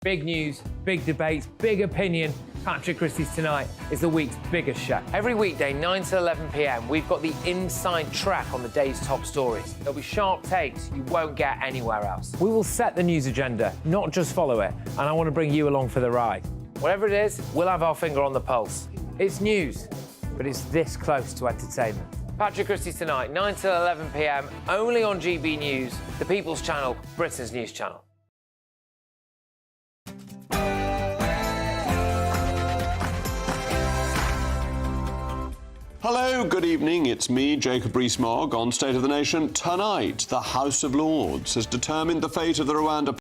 Big news, big debates, big opinion. Patrick Christie's Tonight is the week's biggest show. Every weekday, 9 to 11 p.m, we've got the inside track on the day's top stories. There'll be sharp takes you won't get anywhere else. We will set the news agenda, not just follow it, and I want to bring you along for the ride. Whatever it is, we'll have our finger on the pulse. It's news, but it's this close to entertainment. Patrick Christie's Tonight, 9 to 11 p.m, only on GB News, the People's Channel, Britain's news channel. Hello, good evening. It's me, Jacob Rees-Mogg, on State of the Nation. Tonight, the House of Lords has determined the fate of the Rwanda